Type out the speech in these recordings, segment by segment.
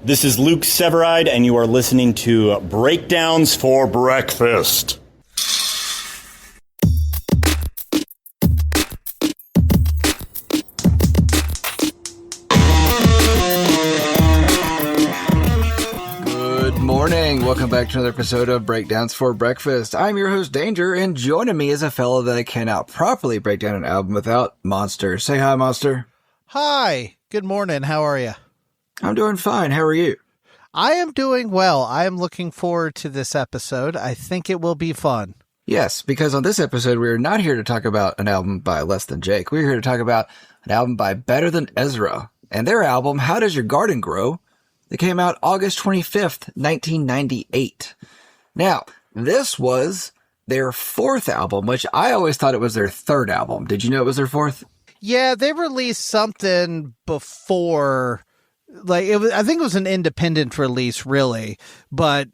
This is Luke Severide, and you are listening to Breakdowns for Breakfast. Good morning. Welcome back to another episode of Breakdowns for Breakfast. I'm your host, Danger, and joining me is a fellow that I cannot properly break down an album without, Monster. Say hi, Monster. Hi. Good morning. How are you? I'm doing fine. How are you? I am doing well. I am looking forward to this episode. I think it will be fun. Yes, because on this episode, we're not here to talk about an album by Less Than Jake. We're here to talk about an album by Better Than Ezra and their album, How Does Your Garden Grow? That came out August 25th, 1998. Now, this was their fourth album, which I always thought it was their third album. Did you know it was their fourth? Yeah, they released something before, I think it was an independent release, really, but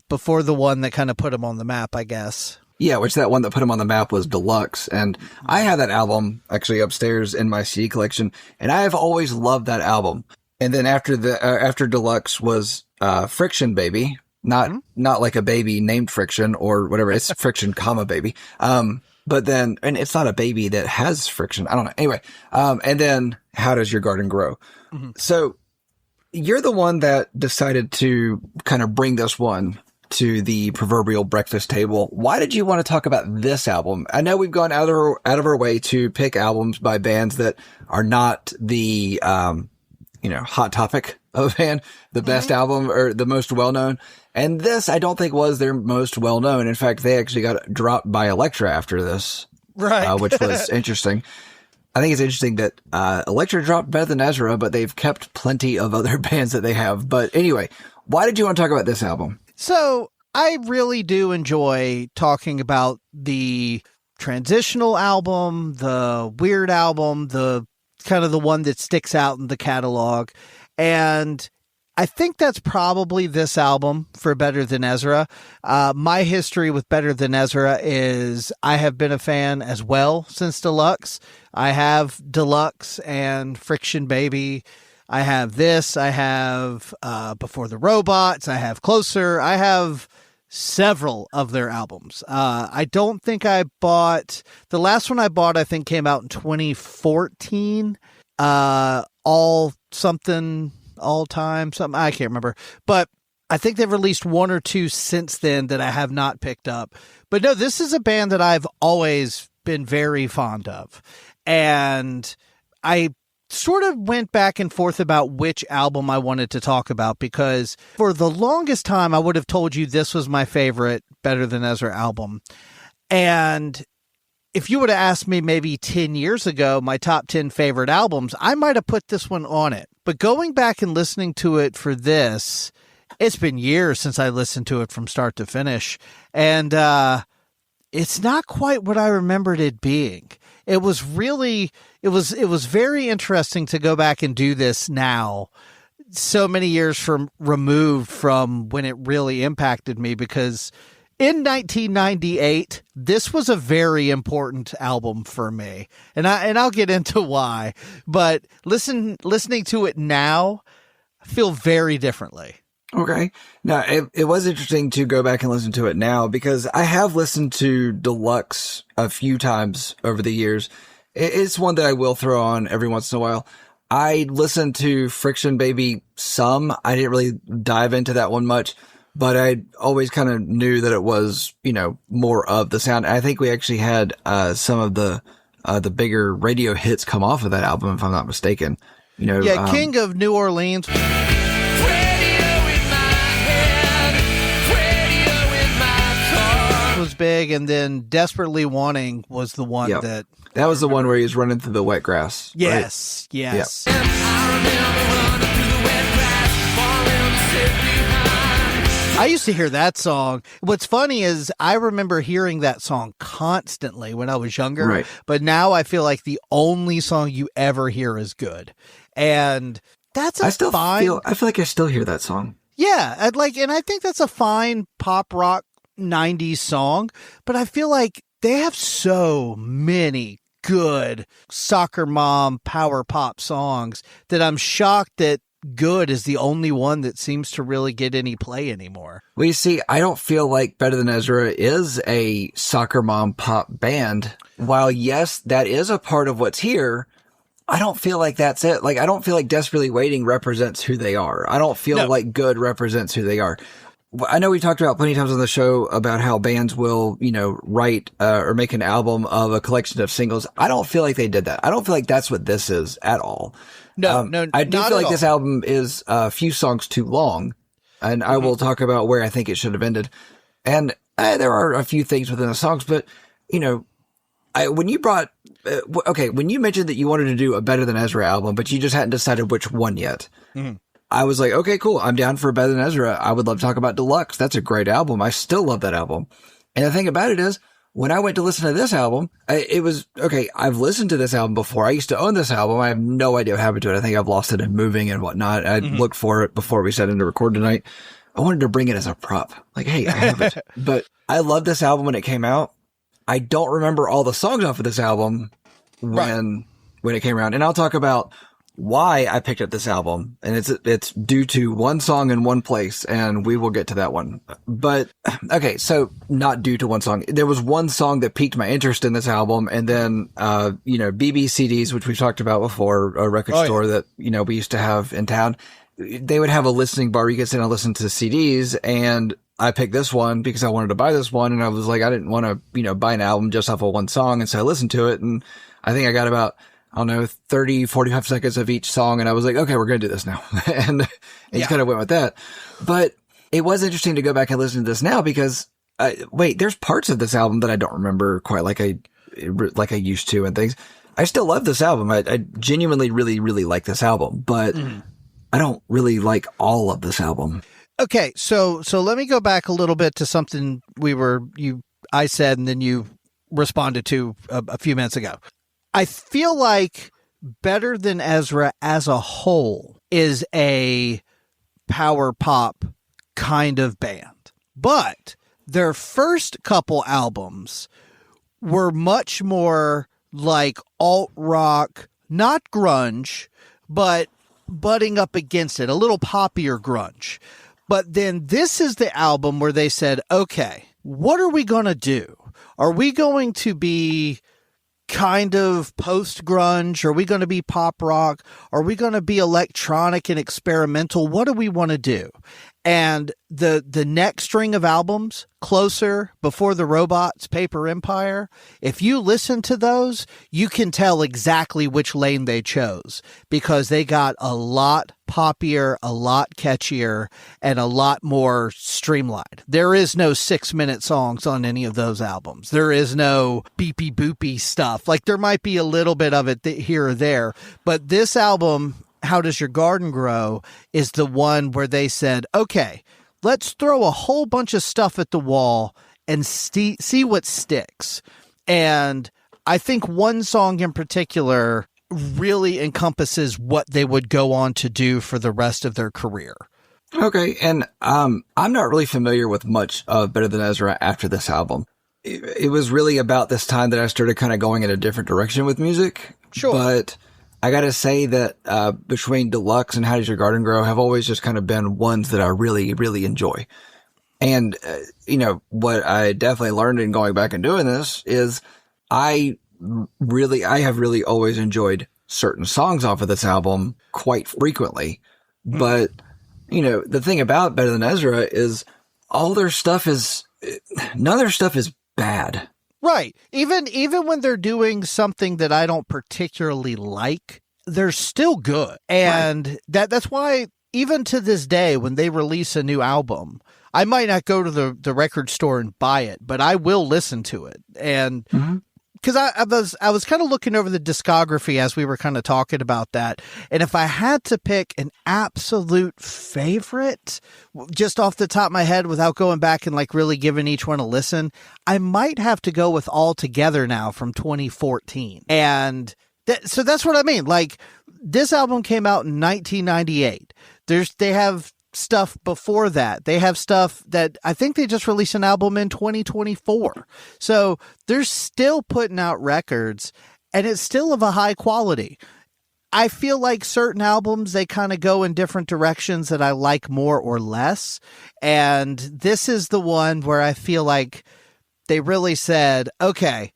before the one that kind of put them on the map, I guess. Yeah, which that one that put them on the map was Deluxe. And I have that album actually upstairs in my CD collection, and I have always loved that album. And then after Deluxe was Friction Baby, not like a baby named Friction or whatever, it's Friction, baby. But then, and it's not a baby that has friction. I don't know. Anyway, and then How Does Your Garden Grow? Mm-hmm. So you're the one that decided to kind of bring this one to the proverbial breakfast table. Why did you want to talk about this album? I know we've gone out of our way to pick albums by bands that are not the, hot topic of a band, the best album or the most well-known. And this, I don't think, was their most well-known. In fact, they actually got dropped by Elektra after this, right? Which was interesting. I think it's interesting that Elektra dropped Better Than Ezra, but they've kept plenty of other bands that they have. But anyway, why did you want to talk about this album? So I really do enjoy talking about the transitional album, the weird album, the kind of the one that sticks out in the catalog. And I think that's probably this album for Better Than Ezra. My history with Better Than Ezra is I have been a fan as well since Deluxe. I have Deluxe and Friction Baby. I have this. I have Before the Robots. I have Closer. I have several of their albums. I don't think I bought... The last one I bought, I think, came out in 2014. All Time, something, I can't remember. But I think they've released one or two since then that I have not picked up. But no, this is a band that I've always been very fond of. And I sort of went back and forth about which album I wanted to talk about, because for the longest time, I would have told you this was my favorite Better Than Ezra album. And if you would have asked me maybe 10 years ago, my top 10 favorite albums, I might have put this one on it. But going back and listening to it for this, it's been years since I listened to it from start to finish. And it's not quite what I remembered it being. It was really, it was very interesting to go back and do this now, so many years removed from when it really impacted me, because in 1998, this was a very important album for me, and I'll get into why. But listening to it now, I feel very differently. Okay. Now, it was interesting to go back and listen to it now, because I have listened to Deluxe a few times over the years. It's one that I will throw on every once in a while. I listened to Friction Baby some. I didn't really dive into that one much, but I always kind of knew that it was, more of the sound. I think we actually had some of the bigger radio hits come off of that album, if I'm not mistaken. King of New Orleans was big, and then Desperately Wanting was the one that was the one where he was running through the wet grass. Yes, right? yes. Yep. I used to hear that song. What's funny is I remember hearing that song constantly when I was younger, right. But now I feel like the only song you ever hear is good. And that's I feel like I still hear that song. Yeah, and I think that's a fine pop rock 90s song, but I feel like they have so many good soccer mom power pop songs that I'm shocked that Good is the only one that seems to really get any play anymore. Well, you see, I don't feel like Better Than Ezra is a soccer mom pop band. While, yes, that is a part of what's here, I don't feel like that's it. Like, I don't feel like Desperately Waiting represents who they are. I don't feel like Good represents who they are. I know we talked about plenty of times on the show about how bands will, write or make an album of a collection of singles. I don't feel like they did that. I don't feel like that's what this is at all. No, I do feel like this album is a few songs too long, and I will talk about where I think it should have ended. And there are a few things within the songs, but when you mentioned that you wanted to do a Better Than Ezra album, but you just hadn't decided which one yet. Mm-hmm. I was like, okay, cool. I'm down for Better Than Ezra. I would love to talk about Deluxe. That's a great album. I still love that album. And the thing about it is, when I went to listen to this album, it was, okay, I've listened to this album before. I used to own this album. I have no idea what happened to it. I think I've lost it in moving and whatnot. I looked for it before we sat in to record tonight. I wanted to bring it as a prop. Like, hey, I have it. But I loved this album when it came out. I don't remember all the songs off of this album when it came around. And I'll talk about why I picked up this album, and it's due to one song in one place, and we will get to that one. But okay, so not due to one song. There was one song that piqued my interest in this album, and then BB CDs, which we've talked about before, a record store that we used to have in town. They would have a listening bar where you could sit and listen to CDs, and I picked this one because I wanted to buy this one, and I was like, I didn't want to buy an album just off of one song, and so I listened to it, and I think I got about 30, 45 seconds of each song. And I was like, okay, we're going to do this now. and just kind of went with that. But it was interesting to go back and listen to this now because, there's parts of this album that I don't remember quite like I used to and things. I still love this album. I genuinely really, really like this album, but I don't really like all of this album. Okay. So let me go back a little bit to something I said, and then you responded to a few minutes ago. I feel like Better Than Ezra as a whole is a power pop kind of band. But their first couple albums were much more like alt rock, not grunge, but butting up against it, a little poppier grunge. But then this is the album where they said, okay, what are we going to do? Are we going to be kind of post-grunge? Are we going to be pop rock? Are we going to be electronic and experimental? What do we want to do? And the next string of albums, Closer, Before the Robots, Paper Empire, if you listen to those, you can tell exactly which lane they chose because they got a lot poppier, a lot catchier, and a lot more streamlined. There is no 6-minute songs on any of those albums. There is no beepy boopy stuff. Like there might be a little bit of it here or there, but this album, How Does Your Garden Grow, is the one where they said, okay, let's throw a whole bunch of stuff at the wall and see what sticks. And I think one song in particular really encompasses what they would go on to do for the rest of their career. Okay, and I'm not really familiar with much of Better Than Ezra after this album. It was really about this time that I started kind of going in a different direction with music. Sure. But I got to say that between Deluxe and How Does Your Garden Grow have always just kind of been ones that I really, really enjoy. And, what I definitely learned in going back and doing this is I have really always enjoyed certain songs off of this album quite frequently. But, the thing about Better Than Ezra is none of their stuff is bad. Right. Even when they're doing something that I don't particularly like, they're still good. And that's why even to this day, when they release a new album, I might not go to the record store and buy it, but I will listen to it. And because I was kind of looking over the discography as we were kind of talking about that. And if I had to pick an absolute favorite, just off the top of my head, without going back and like really giving each one a listen, I might have to go with All Together Now from 2014. And so that's what I mean. Like this album came out in 1998. They have stuff before that. They have stuff that I think they just released an album in 2024. So they're still putting out records and it's still of a high quality. I feel like certain albums, they kind of go in different directions that I like more or less. And this is the one where I feel like they really said, okay,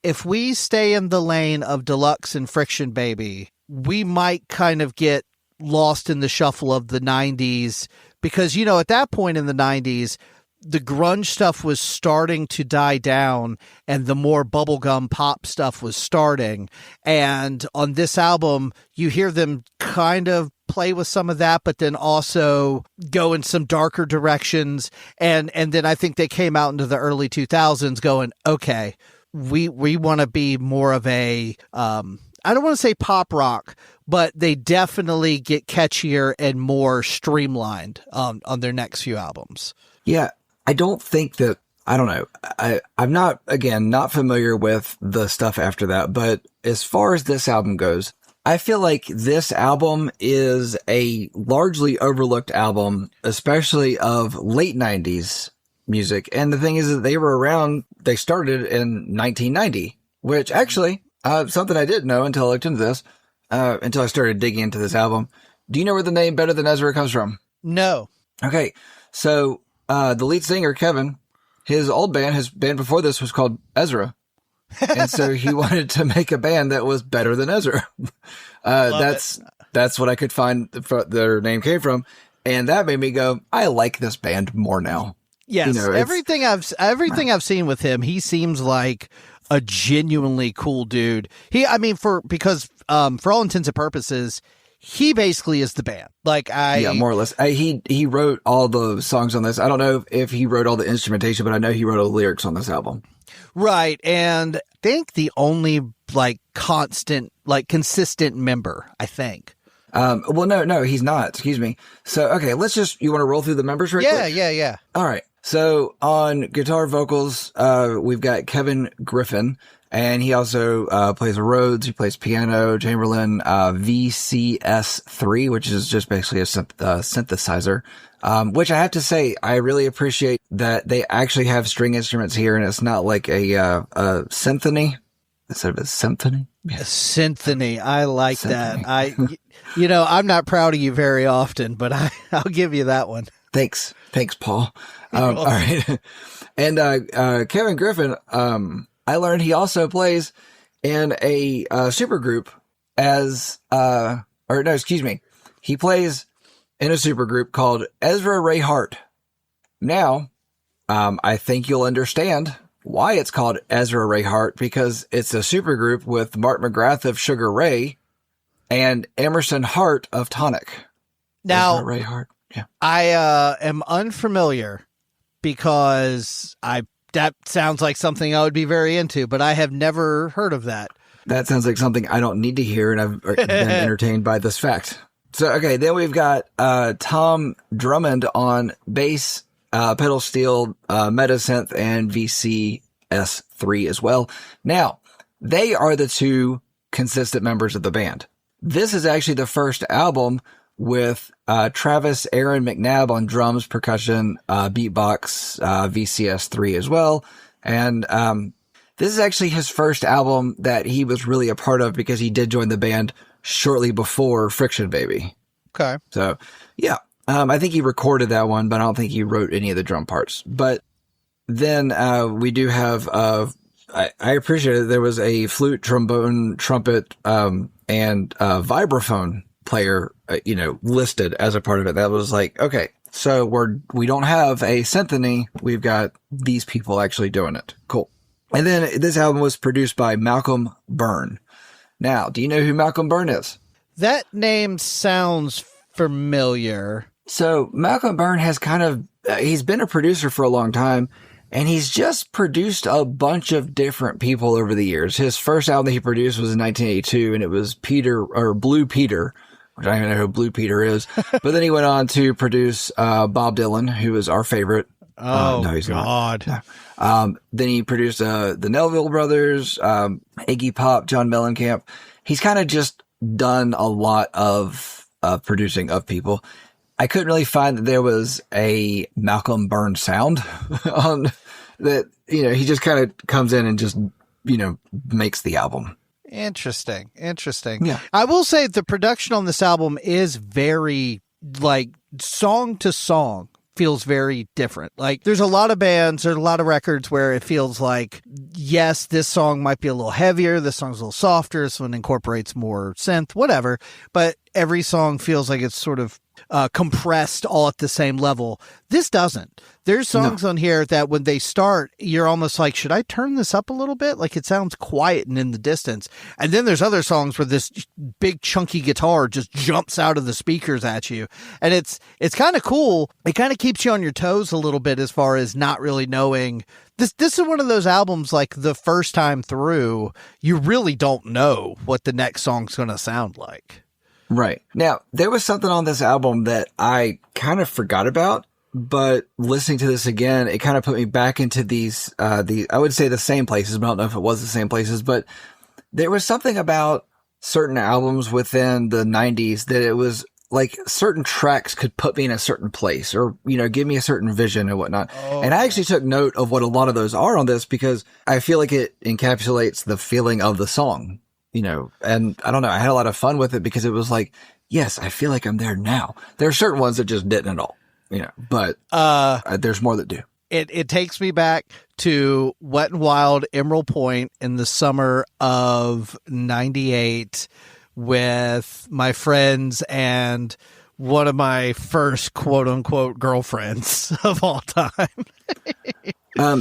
if we stay in the lane of Deluxe and Friction Baby, we might kind of get lost in the shuffle of the 90s. Because, at that point in the 90s, the grunge stuff was starting to die down and the more bubblegum pop stuff was starting. And on this album, you hear them kind of play with some of that, but then also go in some darker directions. And then I think they came out into the early 2000s going, okay, we want to be more of a, I don't want to say pop rock, but they definitely get catchier and more streamlined on their next few albums. Yeah. I don't think that, I don't know. I'm not, again, not familiar with the stuff after that, but as far as this album goes, I feel like this album is a largely overlooked album, especially of late 90s music. And the thing is that they were around, they started in 1990, which actually, something I didn't know until I looked into this, until I started digging into this album. Do you know where the name Better Than Ezra comes from? No. Okay. So, the lead singer, Kevin, his old band, his band before this was called Ezra. And so he wanted to make a band that was better than Ezra. That's what I could find their name came from. And that made me go, I like this band more now. Yes. Everything I've seen with him, he seems like a genuinely cool dude. Because for all intents and purposes, he basically is the band. Yeah, more or less. He wrote all the songs on this. I don't know if he wrote all the instrumentation, but I know he wrote all the lyrics on this album. Right. And I think the only consistent member, I think. Well, no, he's not. Excuse me. So, okay, you want to roll through the members right quick? Yeah. All right. So on guitar vocals, we've got Kevin Griffin. And he also plays Rhodes. He plays piano, Chamberlin, VCS3, which is just basically a synthesizer. Which I have to say, I really appreciate that they actually have string instruments here, and it's not like a symphony instead of a symphony. Yeah. A symphony. I like Symphony. that. I'm not proud of you very often, but I'll give you that one. Thanks, Paul. All right. And Kevin Griffin, I learned he also plays in a supergroup he plays in a supergroup called Ezra Ray Hart. Now, I think you'll understand why it's called Ezra Ray Hart, because it's a supergroup with Mark McGrath of Sugar Ray and Emerson Hart of Tonic. Now, Ezra Ray Hart. Yeah. I am unfamiliar because that sounds like something I would be very into, but I have never heard of that. That sounds like something I don't need to hear, and I've been entertained by this fact. So, okay, then we've got Tom Drummond on bass, pedal steel, Metasynth, and VCS3 as well. Now, they are the two consistent members of the band. This is actually the first album with Travis Aaron McNabb on drums, percussion, beatbox, VCS3 as well. And this is actually his first album that he was really a part of, because he did join the band shortly before Friction Baby. Okay. So, yeah. I think he recorded that one, but I don't think he wrote any of the drum parts. But then we do have, I appreciate it, there was a flute, trombone, trumpet, and vibraphone player, listed as a part of it. That was like, okay, so we don't have a symphony. We've got these people actually doing it. Cool. And then this album was produced by Malcolm Byrne. Now, do you know who Malcolm Byrne is? That name sounds familiar. So Malcolm Byrne has he's been a producer for a long time, and he's just produced a bunch of different people over the years. His first album that he produced was in 1982, and it was Blue Peter, which I don't even know who Blue Peter is. But then he went on to produce Bob Dylan, who is our favorite. Oh, no, he's God. Not. No. Then he produced the Neville Brothers, Iggy Pop, John Mellencamp. He's kind of just done a lot of producing of people. I couldn't really find that there was a Malcolm Byrne sound on that. He just kind of comes in and just, makes the album. Interesting. Interesting. Yeah. I will say the production on this album is very, like, song to song feels very different. Like, there's a lot of bands, there's a lot of records where it feels like, yes, this song might be a little heavier, this song's a little softer, this one incorporates more synth, whatever, but every song feels like it's sort of compressed all at the same level. This doesn't. There's songs on here that when they start, you're almost like, should I turn this up a little bit? Like, it sounds quiet and in the distance. And then there's other songs where this big chunky guitar just jumps out of the speakers at you. And it's kind of cool. It kind of keeps you on your toes a little bit as far as not really knowing. This is one of those albums, like, the first time through, you really don't know what the next song's going to sound like. Right. Now, there was something on this album that I kind of forgot about, but listening to this again, it kind of put me back into these, I would say the same places, but I don't know if it was the same places, but there was something about certain albums within the 90s that it was like certain tracks could put me in a certain place or, give me a certain vision and whatnot. Oh. And I actually took note of what a lot of those are on this because I feel like it encapsulates the feeling of the song. And I don't know, I had a lot of fun with it because it was like, yes, I feel like I'm there now. There are certain ones that just didn't at all, but there's more that do. It takes me back to Wet and Wild Emerald Point in the summer of 98 with my friends and one of my first quote unquote girlfriends of all time.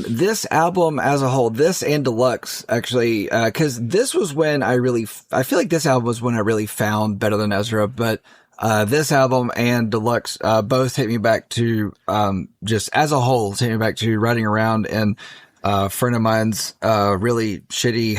This album as a whole, this and Deluxe, actually, cause this was when I feel like this album was when I really found Better Than Ezra, but, this album and Deluxe, both take me back to, just as a whole, take me back to riding around and, a friend of mine's, really shitty,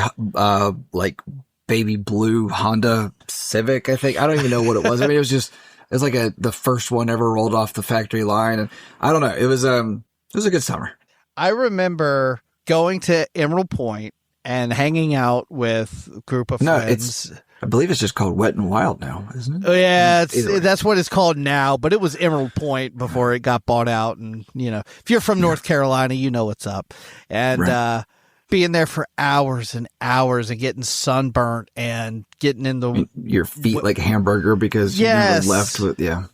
like baby blue Honda Civic, I think. I don't even know what it was. I mean, it was like the first one ever rolled off the factory line. And I don't know. It was a good summer. I remember going to Emerald Point and hanging out with a group of friends. I believe it's just called Wet and Wild now, isn't it? Oh, yeah, that's what it's called now, but it was Emerald Point before it got bought out. And, if you're from North Carolina, you know what's up. And being there for hours and hours and getting sunburnt and getting in the... Your feet like a hamburger because you never left with... Yeah.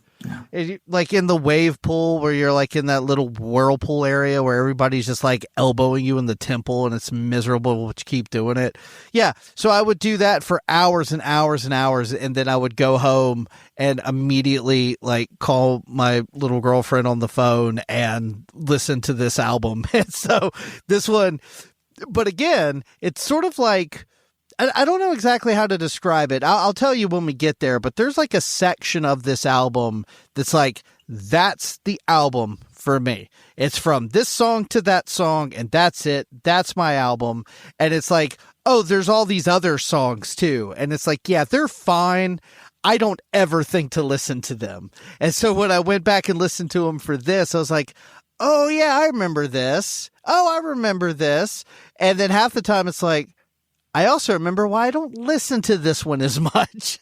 Like in the wave pool where you're like in that little whirlpool area where everybody's just like elbowing you in the temple and it's miserable, but you keep doing it. Yeah. So I would do that for hours and hours and hours. And then I would go home and immediately like call my little girlfriend on the phone and listen to this album. And so this one, but again, it's sort of like, I don't know exactly how to describe it. I'll tell you when we get there, but there's like a section of this album that's like, that's the album for me. It's from this song to that song, and that's it. That's my album. And it's like, oh, there's all these other songs too. And it's like, yeah, they're fine. I don't ever think to listen to them. And so when I went back and listened to them for this, I was like, oh yeah, I remember this. Oh, I remember this. And then half the time it's like, I also remember why I don't listen to this one as much.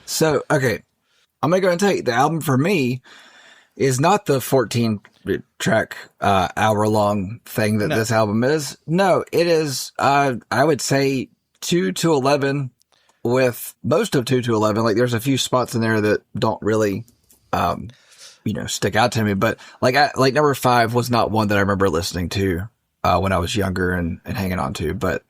So, okay, I'm going to go and tell you, the album for me is not the 14-track, hour-long thing that this album is. No, it is, I would say 2 to 11 with most of 2 to 11. Like, there's a few spots in there that don't really, stick out to me. But, like number 5 was not one that I remember listening to when I was younger and hanging on to. But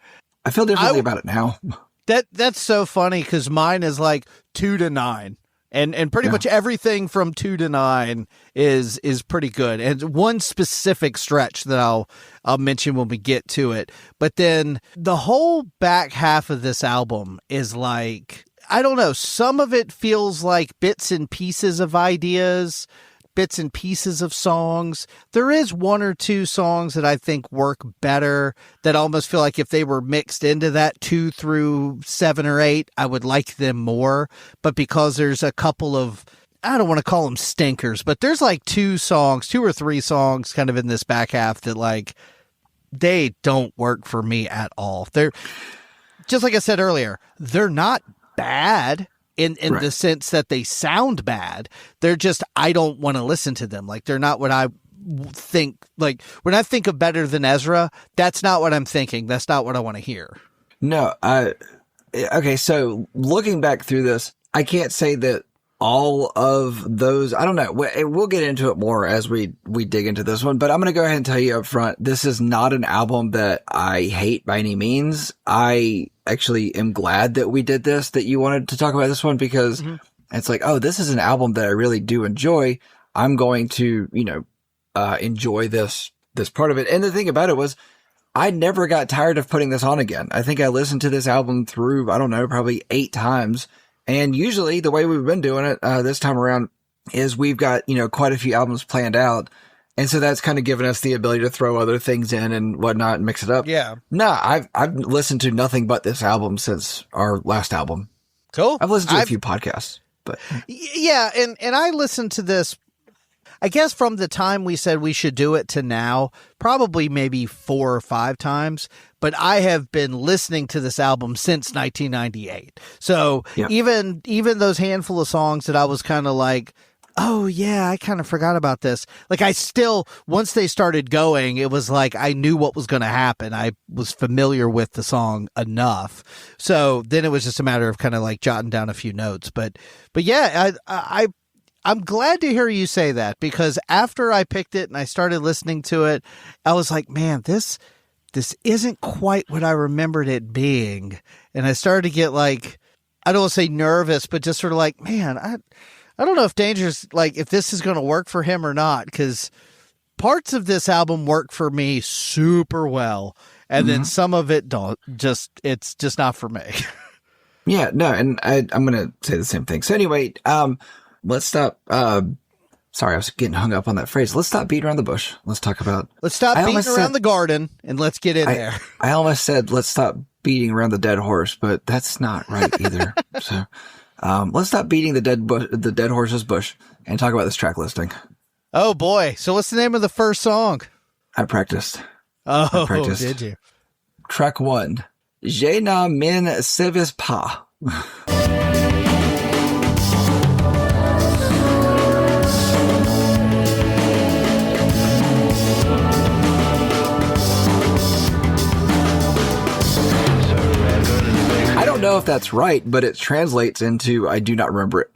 I feel differently about it now. That's so funny because mine is like 2 to 9. And pretty much everything from 2 to 9 is pretty good. And one specific stretch that I'll mention when we get to it. But then the whole back half of this album is like, I don't know, some of it feels like bits and pieces of ideas, bits and pieces of songs. There is 1 or 2 songs that I think work better, that almost feel like if they were mixed into that 2 through 7 or 8, I would like them more. But because there's a couple of, I don't want to call them stinkers, but there's like 2 or 3 songs kind of in this back half that like, they don't work for me at all. They're, just like I said earlier, they're not bad in the sense that they sound bad. They're just, I don't want to listen to them. Like, they're not what I think. Like, when I think of Better Than Ezra, that's not what I'm thinking. That's not what I want to hear. No, okay, so looking back through this, I can't say that all of those, I don't know. We'll get into it more as we dig into this one, but I'm going to go ahead and tell you up front, this is not an album that I hate by any means. I actually am glad that we did this, that you wanted to talk about this one, because it's like, oh, this is an album that I really do enjoy. I'm going to, enjoy this part of it. And the thing about it was, I never got tired of putting this on again. I think I listened to this album through, I don't know, probably 8 times. And usually the way we've been doing it this time around is we've got, quite a few albums planned out. And so that's kind of given us the ability to throw other things in and whatnot and mix it up. Yeah. No, I've listened to nothing but this album since our last album. Cool. I've listened to a few podcasts, but yeah. And I listened to this, I guess from the time we said we should do it to now, probably maybe 4 or 5 times, but I have been listening to this album since 1998. So even those handful of songs that I was kind of like, oh yeah, I kind of forgot about this. Like I still, once they started going, it was like I knew what was going to happen. I was familiar with the song enough. So then it was just a matter of kind of like jotting down a few notes. But yeah, I'm glad to hear you say that, because after I picked it and I started listening to it, I was like, man, this isn't quite what I remembered it being. And I started to get like, I don't want to say nervous, but just sort of like, man, I don't know if Danger's like, if this is going to work for him or not, because parts of this album work for me super well. And then some of it it's just not for me. yeah, no. And I'm going to say the same thing. So anyway, let's stop. Sorry, I was getting hung up on that phrase. Let's stop beating around the bush. Let's talk about. Let's stop beating around the garden and let's get in there. I almost said let's stop beating around the dead horse, but that's not right either. So, let's stop beating the dead horse's bush and talk about this track listing. Oh boy! So what's the name of the first song? I practiced. Did you? Track 1. Je n'en savais pas. I don't know if that's right, but it translates into I do not remember it.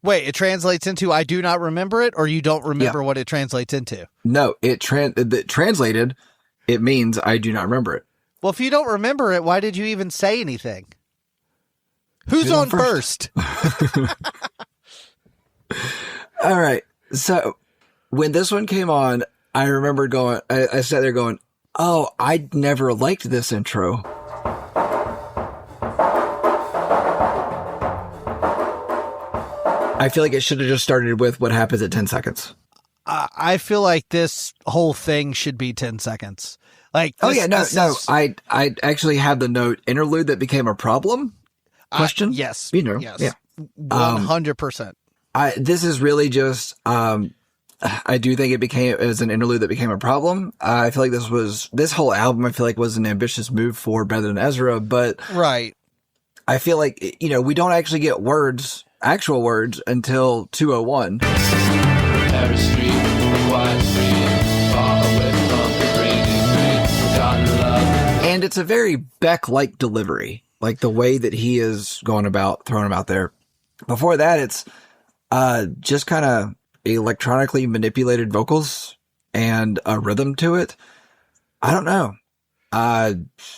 Wait, it translates into I do not remember it, or you don't remember what it translates into? No, it translated, it means I do not remember it. Well, if you don't remember it, why did you even say anything? Who's on first? All right. So when this one came on, I remember going, I sat there going, oh, I never liked this intro. I feel like it should have just started with what happens at 10 seconds. I feel like this whole thing should be 10 seconds. Like, I actually have the note interlude that became a problem. Question? Yes. Yes. Yeah. 100%. This is really just, I do think it was an interlude that became a problem. I feel like this whole album, I feel like was an ambitious move for Better Than Ezra, but right. I feel like, we don't actually get actual words until 201. Paris Street, Quiet Street, far away from the raining rain, forgotten love. And it's a very Beck-like delivery, like the way that he is going about throwing them out there. Before that, it's just kind of electronically manipulated vocals and a rhythm to it. I don't know.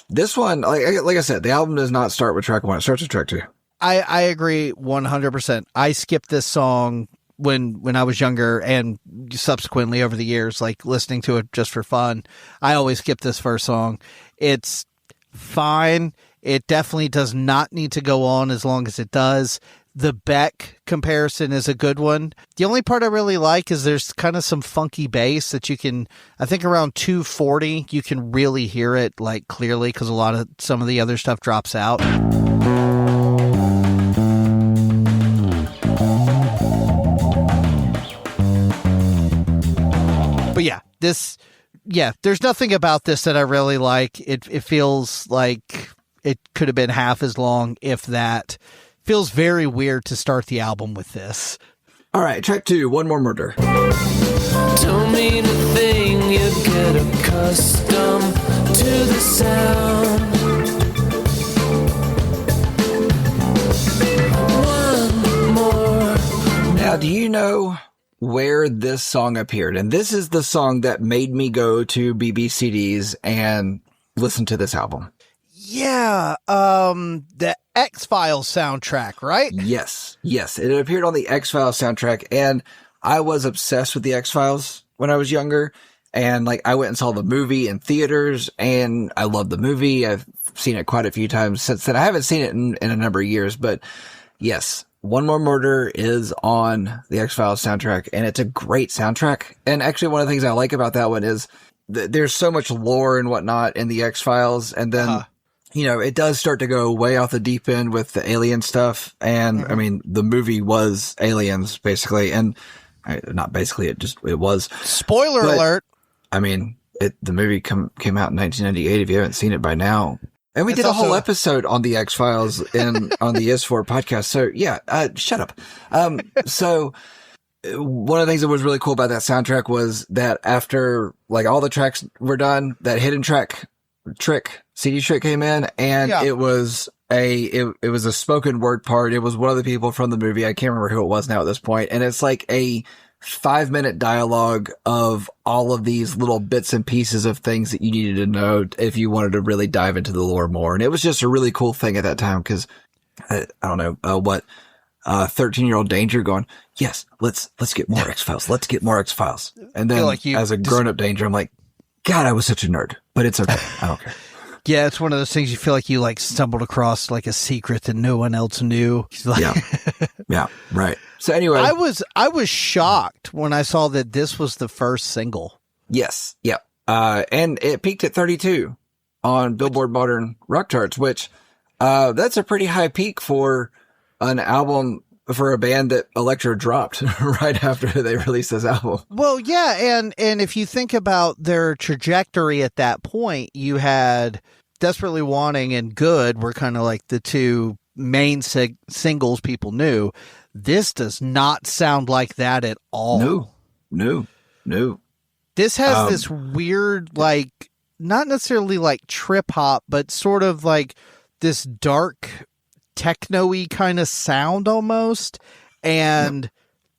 This one, like I said, the album does not start with track 1. It starts with track 2. I agree 100%. I skipped this song when I was younger and subsequently over the years, like listening to it just for fun. I always skip this first song. It's fine. It definitely does not need to go on as long as it does. The Beck comparison is a good one. The only part I really like is there's kind of some funky bass that you can, I think around 240, you can really hear it like clearly because some of the other stuff drops out. But there's nothing about this that I really like. It feels like it could have been half as long, if that. Feels very weird to start the album with this. All right, track 2, One More Murder. Don't mean a thing, you get accustomed to the sound. Now, do you know where this song appeared? And this is the song that made me go to BBCDs and listen to this album. Yeah, the X-Files soundtrack, right? Yes. It appeared on the X-Files soundtrack, and I was obsessed with the X-Files when I was younger. And like, I went and saw the movie in theaters, and I loved the movie. I've seen it quite a few times since then. I haven't seen it in a number of years, but yes, One More Murder is on the X-Files soundtrack, and it's a great soundtrack. And actually, one of the things I like about that one is there's so much lore and whatnot in the X-Files, and then it does start to go way off the deep end with the alien stuff. And I mean, the movie was Aliens, basically, and not basically, it was. Spoiler alert. I mean, the movie came out in 1998. If you haven't seen it by now, and we did a whole episode on the X-Files on the Is4 podcast. So yeah, shut up. So one of the things that was really cool about that soundtrack was that after like all the tracks were done, that hidden CD trick came in, and it was a spoken word part. It was one of the people from the movie. I can't remember who it was now at this point. And it's like a 5-minute dialogue of all of these little bits and pieces of things that you needed to know if you wanted to really dive into the lore more. And it was just a really cool thing at that time, because I don't know 13-year-old Danger going, yes, let's get more X-Files. Let's get more X-Files. And then as a grown-up Danger, I'm like, God, I was such a nerd, but it's okay. I don't care. Yeah, it's one of those things you feel like you like stumbled across like a secret that no one else knew. Yeah, right. So anyway, I was shocked when I saw that this was the first single. Yes, yeah, and it peaked at 32 on Billboard Modern Rock charts, which that's a pretty high peak for an album for a band that Elektra dropped right after they released this album. Well, yeah, and if you think about their trajectory at that point, you had Desperately Wanting and Good were kind of like the two main singles people knew. This does not sound like that at all. No. This has this weird, like, not necessarily like trip hop, but sort of like this dark techno-y kind of sound almost. And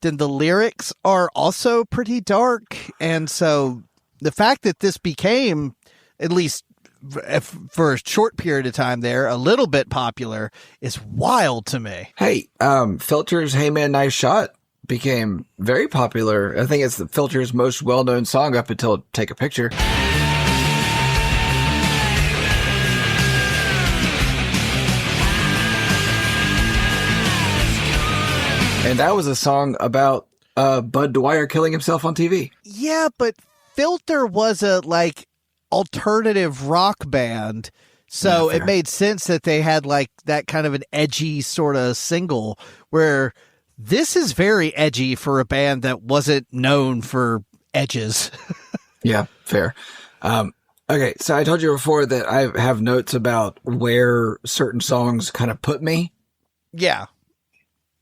then the lyrics are also pretty dark. And so the fact that this became, at least for a short period of time there, a little bit popular is wild to me. Hey, Filter's Hey Man, Nice Shot became very popular. I think it's the Filter's most well-known song up until Take a Picture. And that was a song about Bud Dwyer killing himself on TV. Yeah, but Filter was a like alternative rock band, so it made sense that they had like that kind of an edgy sort of single, where this is very edgy for a band that wasn't known for edges. Yeah, fair. Okay, so I told you before that I have notes about where certain songs kind of put me. Yeah.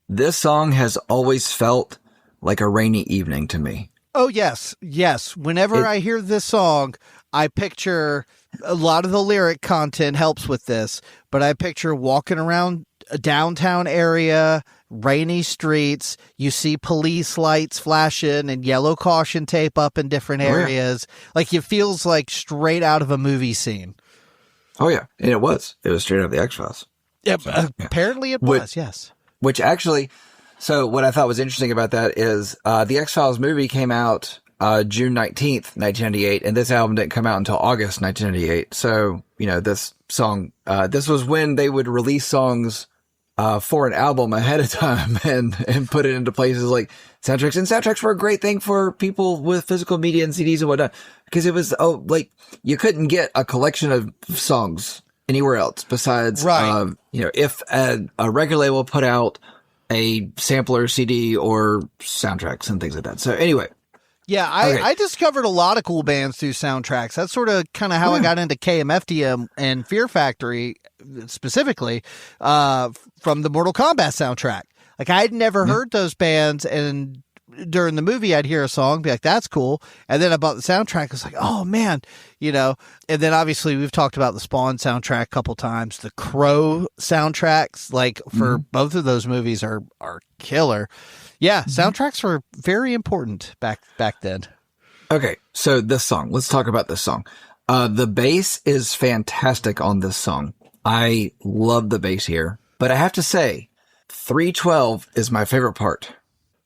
This song has always felt like a rainy evening to me. Oh, yes. Whenever I hear this song, I picture a lot of the lyric content helps with this, but I picture walking around a downtown area, rainy streets. You see police lights flashing and yellow caution tape up in different areas. Like it feels like straight out of a movie scene. Oh, yeah. And it was. It was straight out of the X-Files. Yep. Apparently it was, yes. Which actually, so what I thought was interesting about that is the X-Files movie came out June 19th, 1998, and this album didn't come out until August 1998. So, this song, this was when they would release songs for an album ahead of time and put it into places like soundtracks. And soundtracks were a great thing for people with physical media and CDs and whatnot, because it was, you couldn't get a collection of songs anywhere else besides, if a record label put out a sampler CD or soundtracks and things like that. So anyway. Yeah, I discovered a lot of cool bands through soundtracks. That's sort of kind of how I got into KMFDM and Fear Factory specifically from the Mortal Kombat soundtrack. Like I had never heard those bands, and during the movie, I'd hear a song, be like, that's cool. And then I bought the soundtrack. I was like, oh man, and then obviously we've talked about the Spawn soundtrack a couple times. The Crow soundtracks, like for both of those movies are killer. Yeah. Soundtracks were very important back then. Okay. So this song, let's talk about this song. The bass is fantastic on this song. I love the bass here, but I have to say 312 is my favorite part.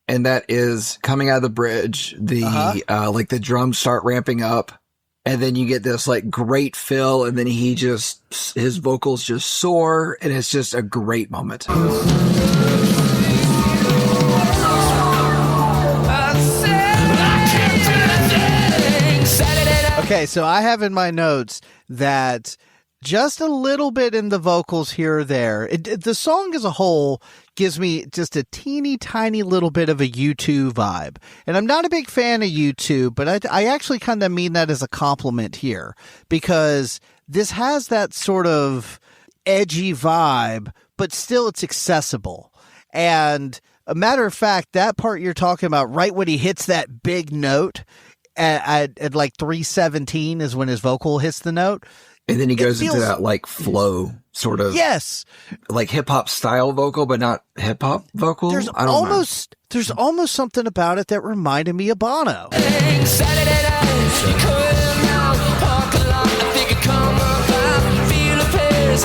And that is coming out of the bridge, like the drums start ramping up, and then you get this like great fill, and then his vocals just soar, and it's just a great moment. Okay, so I have in my notes that just a little bit in the vocals here or there. The song as a whole gives me just a teeny tiny little bit of a U2 vibe. And I'm not a big fan of U2, but I actually kind of mean that as a compliment here, because this has that sort of edgy vibe, but still it's accessible. And a matter of fact, that part you're talking about, right when he hits that big note at like 317 is when his vocal hits the note. And then he goes into that like flow sort of, yes, like hip hop style vocal, but not hip hop vocal. There's almost something about it that reminded me of Bono.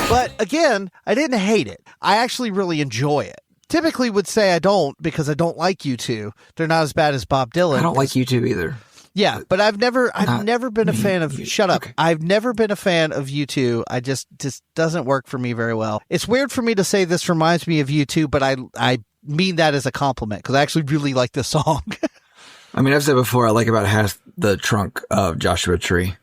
But again, I didn't hate it. I actually really enjoy it. Typically would say I don't because I don't like U2. They're not as bad as Bob Dylan. I don't like U2 either. Yeah, but I've never been a fan of. Shut up! Okay. I've never been a fan of U2. I just doesn't work for me very well. It's weird for me to say this reminds me of U2, but I mean that as a compliment because I actually really like this song. I mean, I've said before I like about half the trunk of Joshua Tree,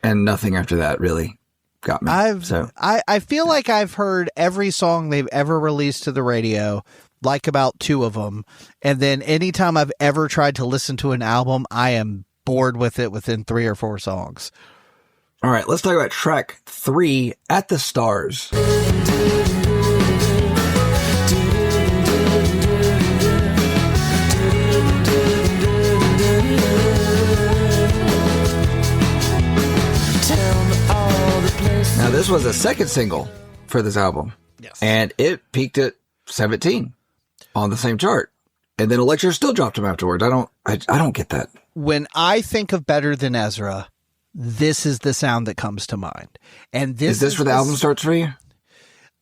and nothing after that really got me. I feel like I've heard every song they've ever released to the radio, like about 2 of them, and then anytime I've ever tried to listen to an album, I am bored with it within 3 or 4 songs. All right, let's talk about track 3, At the Stars. Now, this was the second single for this album. Yes. And it peaked at 17 on the same chart. And then Electra still dropped him afterwards. I don't get that. When I think of Better Than Ezra, this is the sound that comes to mind. And this is where the album starts for you?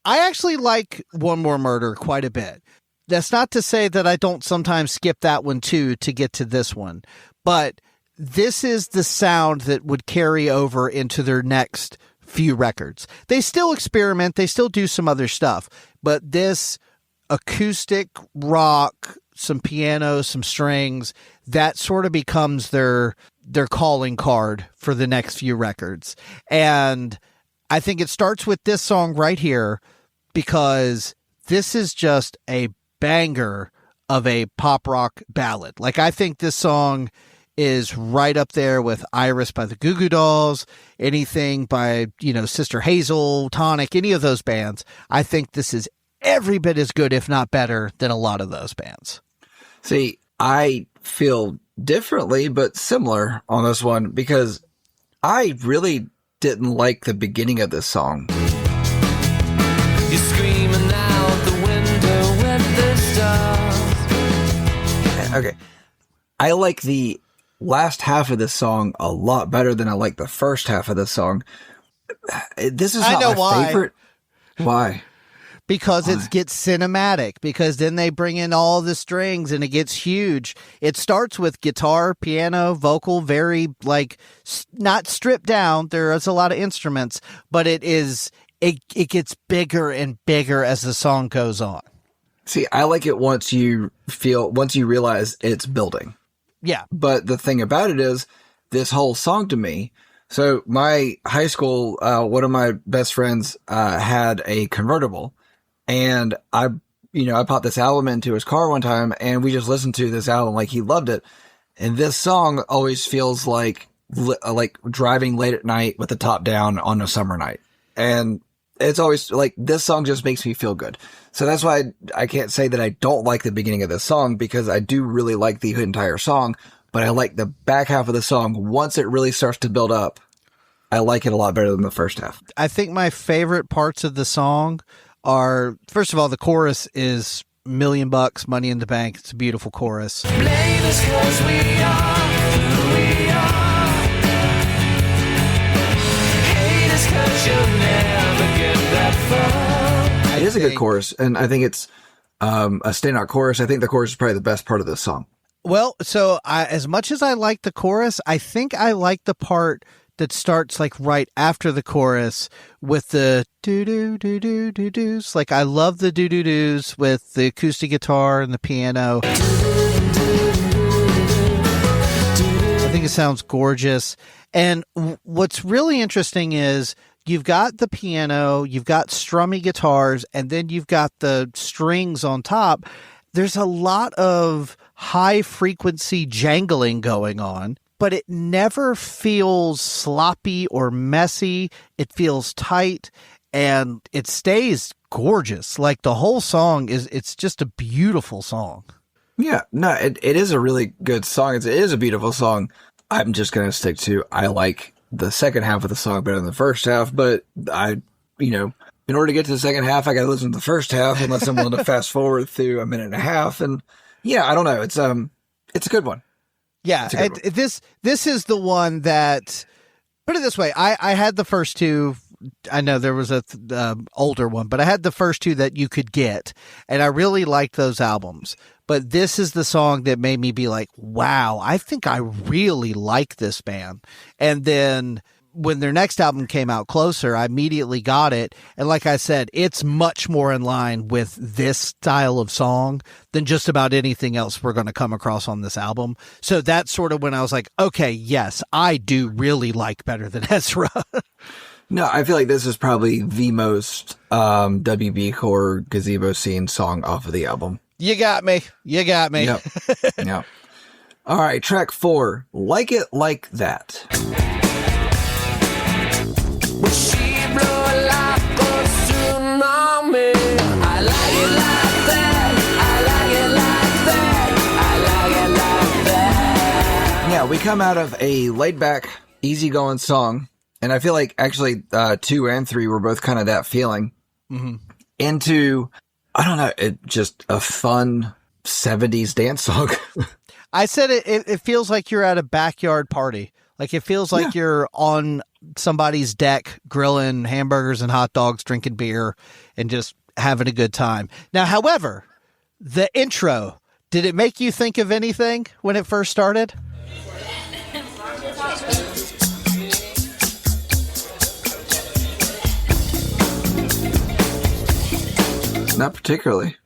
I actually like One More Murder quite a bit. That's not to say that I don't sometimes skip that one too to get to this one, but this is the sound that would carry over into their next few records. They still experiment, they still do some other stuff, but this acoustic rock, some piano, some strings, that sort of becomes their calling card for the next few records. And I think it starts with this song right here because this is just a banger of a pop rock ballad. Like, I think this song is right up there with Iris by the Goo Goo Dolls, anything by, Sister Hazel, Tonic, any of those bands. I think this is every bit as good, if not better, than a lot of those bands. See, I feel differently, but similar on this one because I really didn't like the beginning of this song. You're screaming out the window with the stars. Okay. I like the last half of this song a lot better than I like the first half of this song. This is not my favorite. Why? Because it gets cinematic, because then they bring in all the strings and it gets huge. It starts with guitar, piano, vocal, very not stripped down. There is a lot of instruments, but it gets bigger and bigger as the song goes on. See, I like it once you realize it's building. Yeah. But the thing about it is this whole song to me. So my high school, one of my best friends, had a convertible. And I popped this album into his car one time and we just listened to this album. Like, he loved it. And this song always feels like driving late at night with the top down on a summer night. And it's always like this song just makes me feel good. So that's why I can't say that I don't like the beginning of this song, because I do really like the entire song, but I like the back half of the song. Once it really starts to build up, I like it a lot better than the first half. I think my favorite parts of the song are, first of all, the chorus is $1,000,000, Money in the Bank. It's a beautiful chorus. Blame us 'cause we are who we are. Hate us 'cause you'll never get that far. It is a good chorus, and I think it's a standout chorus. I think the chorus is probably the best part of this song. Well, so as much as I like the chorus, I think I like the part that starts like right after the chorus with the do-do-do-do-do-doos. Like, I love the do-do-doos with the acoustic guitar and the piano. I think it sounds gorgeous. And what's really interesting is you've got the piano, you've got strummy guitars, and then you've got the strings on top. There's a lot of high frequency jangling going on, but it never feels sloppy or messy. It feels tight, and it stays gorgeous. Like, the whole song it's just a beautiful song. Yeah, no, it is a really good song. It is a beautiful song. I'm just going to stick to, I like the second half of the song better than the first half, but in order to get to the second half, I got to listen to the first half unless I'm willing to fast forward through a minute and a half. And yeah, I don't know. It's a good one. Yeah, this is the one that, put it this way, I had the first two. I know there was a older one, but I had the first two that you could get, and I really liked those albums. But this is the song that made me be like, wow, I think I really like this band. And then when their next album came out, Closer, I immediately got it. And like I said, it's much more in line with this style of song than just about anything else we're going to come across on this album. So that's sort of when I was like, okay, yes, I do really like Better Than Ezra. No, I feel like this is probably the most WB core gazebo scene song off of the album. You got me. Yep. Yep. All right, track 4, Like It Like That. She blow like a tsunami. I like it like that. I like it like that. I like it like that. Yeah, we come out of a laid-back, easygoing song, and I feel like actually 2 and 3 were both kind of that feeling, into, I don't know, just a fun 70s dance song. I said it feels like you're at a backyard party. Like, it feels like you're on somebody's deck grilling hamburgers and hot dogs, drinking beer, and just having a good time. Now, however, the intro, did it make you think of anything when it first started? Not particularly.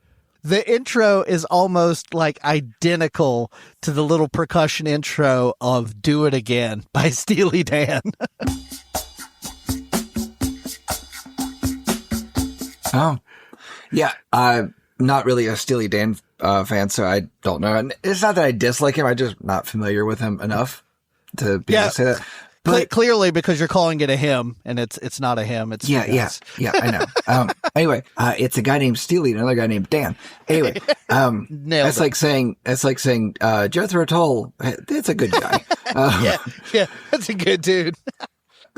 The intro is almost like identical to the little percussion intro of Do It Again by Steely Dan. Oh, yeah. I'm not really a Steely Dan fan, so I don't know. And it's not that I dislike him. I'm just not familiar with him enough to be able to say that. But clearly, because you're calling it a hymn, and it's not a hymn. It's yeah, I know. Anyway, it's a guy named Steely and another guy named Dan. Anyway, that's like saying Jethro Tull. That's a good guy. yeah, that's a good dude.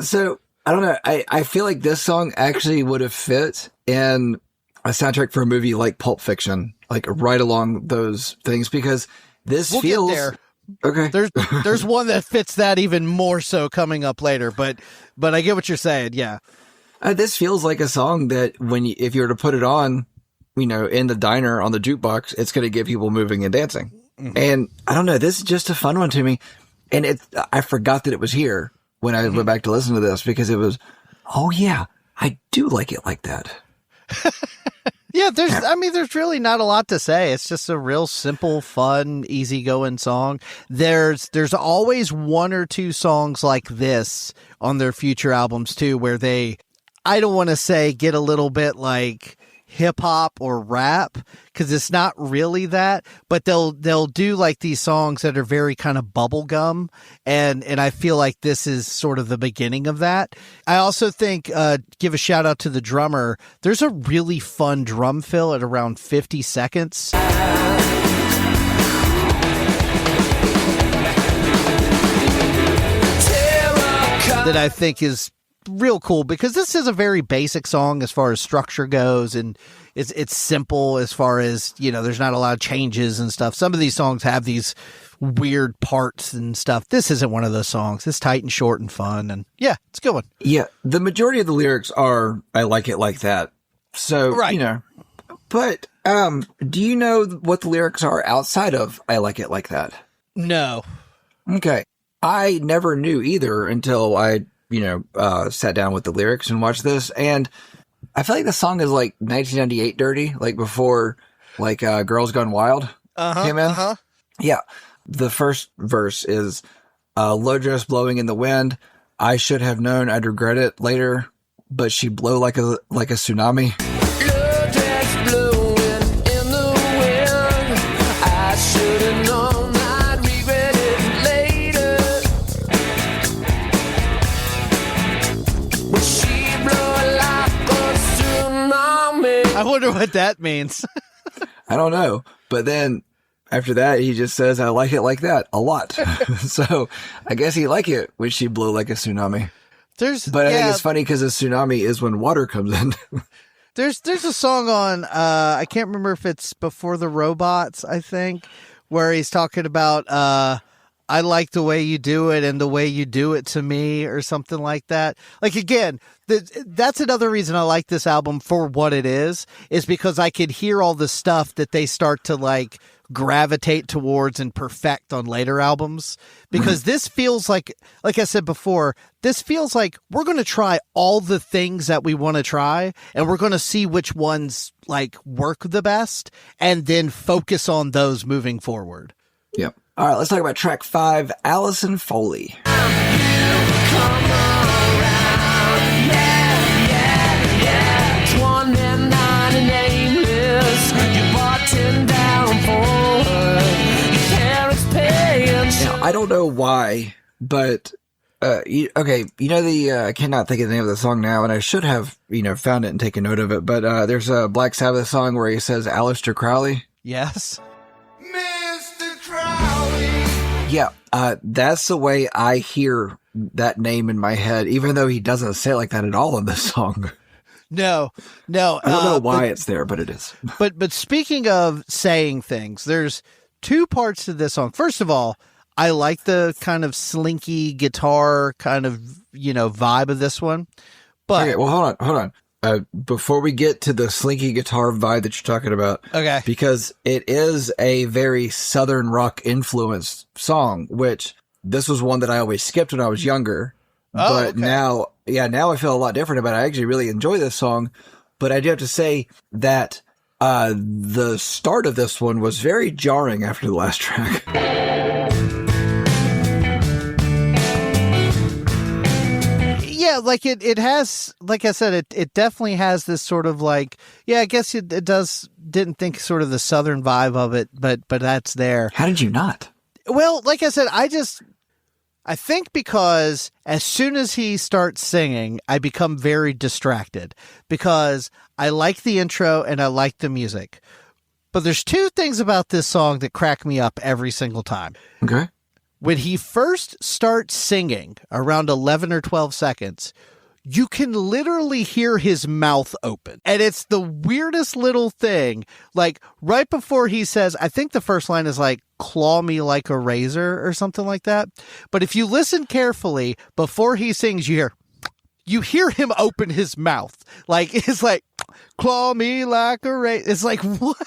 So I don't know. I feel like this song actually would have fit in a soundtrack for a movie like Pulp Fiction, like right along those things, because this feels. Get there. Okay. There's one that fits that even more so coming up later, but I get what you're saying. Yeah. This feels like a song that if you were to put it on, in the diner on the jukebox, it's going to get people moving and dancing. Mm-hmm. And I don't know, this is just a fun one to me. And I forgot that it was here when I went back to listen to this, because it was, oh yeah, I do like it like that. Yeah, there's really not a lot to say. It's just a real simple, fun, easygoing song. There's always one or two songs like this on their future albums too, where they, I don't want to say get a little bit like hip hop or rap, because it's not really that, but they'll do like these songs that are very kind of bubblegum, and I feel like this is sort of the beginning of that. I also think give a shout out to the drummer. There's a really fun drum fill at around 50 seconds. That I think is real cool, because this is a very basic song as far as structure goes, and it's simple as far as, you know, there's not a lot of changes and stuff. Some of these songs have these weird parts and stuff. This isn't one of those songs. It's tight and short and fun, and yeah, it's a good one. Yeah, the majority of the lyrics are "I like it like that," so Right. you know. But do you know what the lyrics are outside of "I like it like that"? No. Okay. I never knew either until I, sat down with the lyrics and watched this. And I feel like the song is like 1998 dirty, like before, like, Girls Gone Wild came in. Yeah. The first verse is, low dress blowing in the wind. I should have known I'd regret it later, but she blow like a tsunami. Low dress blowing in the wind. I should have known I'd regret it later. But she blow like a tsunami. I wonder what that means. I don't know. But then after that, he just says, I like it like that a lot. So I guess he like it when she blow like a tsunami. But I think it's funny because a tsunami is when water comes in. There's a song on, I can't remember if it's Before the Robots, I think, where he's talking about, I like the way you do it and the way you do it to me, or something like that. Like, again, that's another reason I like this album for what it is because I could hear all the stuff that they start to like gravitate towards and perfect on later albums, because this feels like I said before, this feels like we're going to try all the things that we want to try, and we're going to see which ones like work the best and then focus on those moving forward. Yep. All right, let's talk about track 5, Allison Foley. I don't know why, but I cannot think of the name of the song now, and I should have found it and taken note of it. But there's a Black Sabbath song where he says Aleister Crowley. Yes. Mr. Crowley. Yeah, that's the way I hear that name in my head, even though he doesn't say it like that at all in this song. No. I don't know why it's there, but it is. But speaking of saying things, there's two parts to this song. First of all, I like the kind of slinky guitar kind of, vibe of this one. But okay, well, hold on. Before we get to the slinky guitar vibe that you're talking about, okay, because it is a very Southern rock influenced song, which this was one that I always skipped when I was younger. Oh, but now I feel a lot different about it. I actually really enjoy this song, but I do have to say that the start of this one was very jarring after the last track. Yeah, like it has, like I said, it definitely has this sort of like, yeah, I guess it does, didn't think sort of the Southern vibe of it, but that's there. How did you not? Well, like I said, I think because as soon as he starts singing, I become very distracted because I like the intro and I like the music. But there's two things about this song that crack me up every single time. Okay. When he first starts singing, around 11 or 12 seconds, you can literally hear his mouth open. And it's the weirdest little thing. Like, right before he says, I think the first line is like, claw me like a razor or something like that. But if you listen carefully, before he sings, you hear him open his mouth. Like, it's like, claw me like a razor. It's like, what?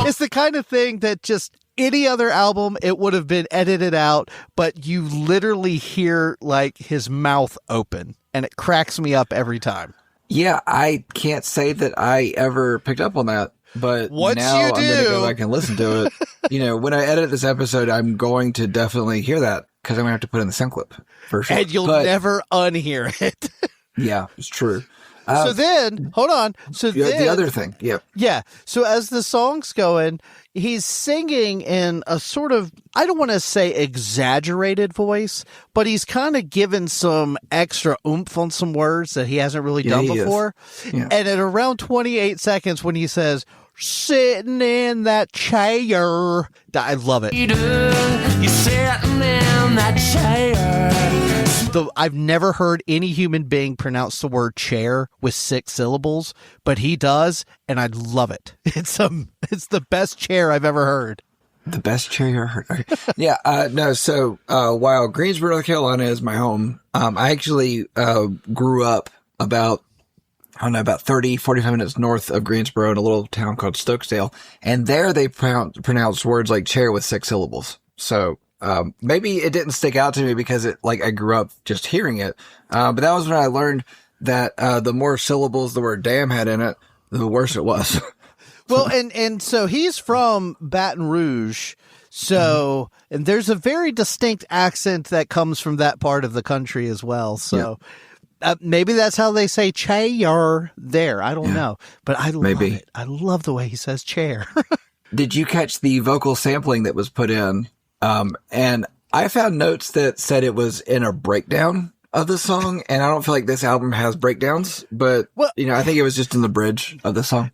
It's the kind of thing that just any other album, it would have been edited out, but you literally hear like his mouth open, and it cracks me up every time. Yeah, I can't say that I ever picked up on that, but Once now you I'm going to do. go back and listen to it. When I edit this episode, I'm going to definitely hear that because I'm going to have to put in the sound clip for sure. And you'll never unhear it. Yeah, it's true. So then, hold on. So then, the other thing, yeah. So as the song's going, he's singing in a sort of, I don't want to say exaggerated voice, but he's kind of given some extra oomph on some words that he hasn't really done before. Yeah. And at around 28 seconds when he says, sitting in that chair, I love it. You're sitting in that chair. I've never heard any human being pronounce the word chair with 6 syllables, but he does, and I love it. It's the best chair I've ever heard. The best chair you ever heard. Okay. Yeah, no, so while Greensboro, North Carolina is my home, I actually grew up about 30, 45 minutes north of Greensboro in a little town called Stokesdale, and there they pronounce words like chair with 6 syllables. So maybe it didn't stick out to me because I grew up just hearing it. But that was when I learned that the more syllables the word damn had in it, the worse it was. Well, and so he's from Baton Rouge. So, and there's a very distinct accent that comes from that part of the country as well. So maybe that's how they say chair there. I don't know, but I love it. I love the way he says chair. Did you catch the vocal sampling that was put in? And I found notes that said it was in a breakdown of the song, and I don't feel like this album has breakdowns, but I think it was just in the bridge of the song.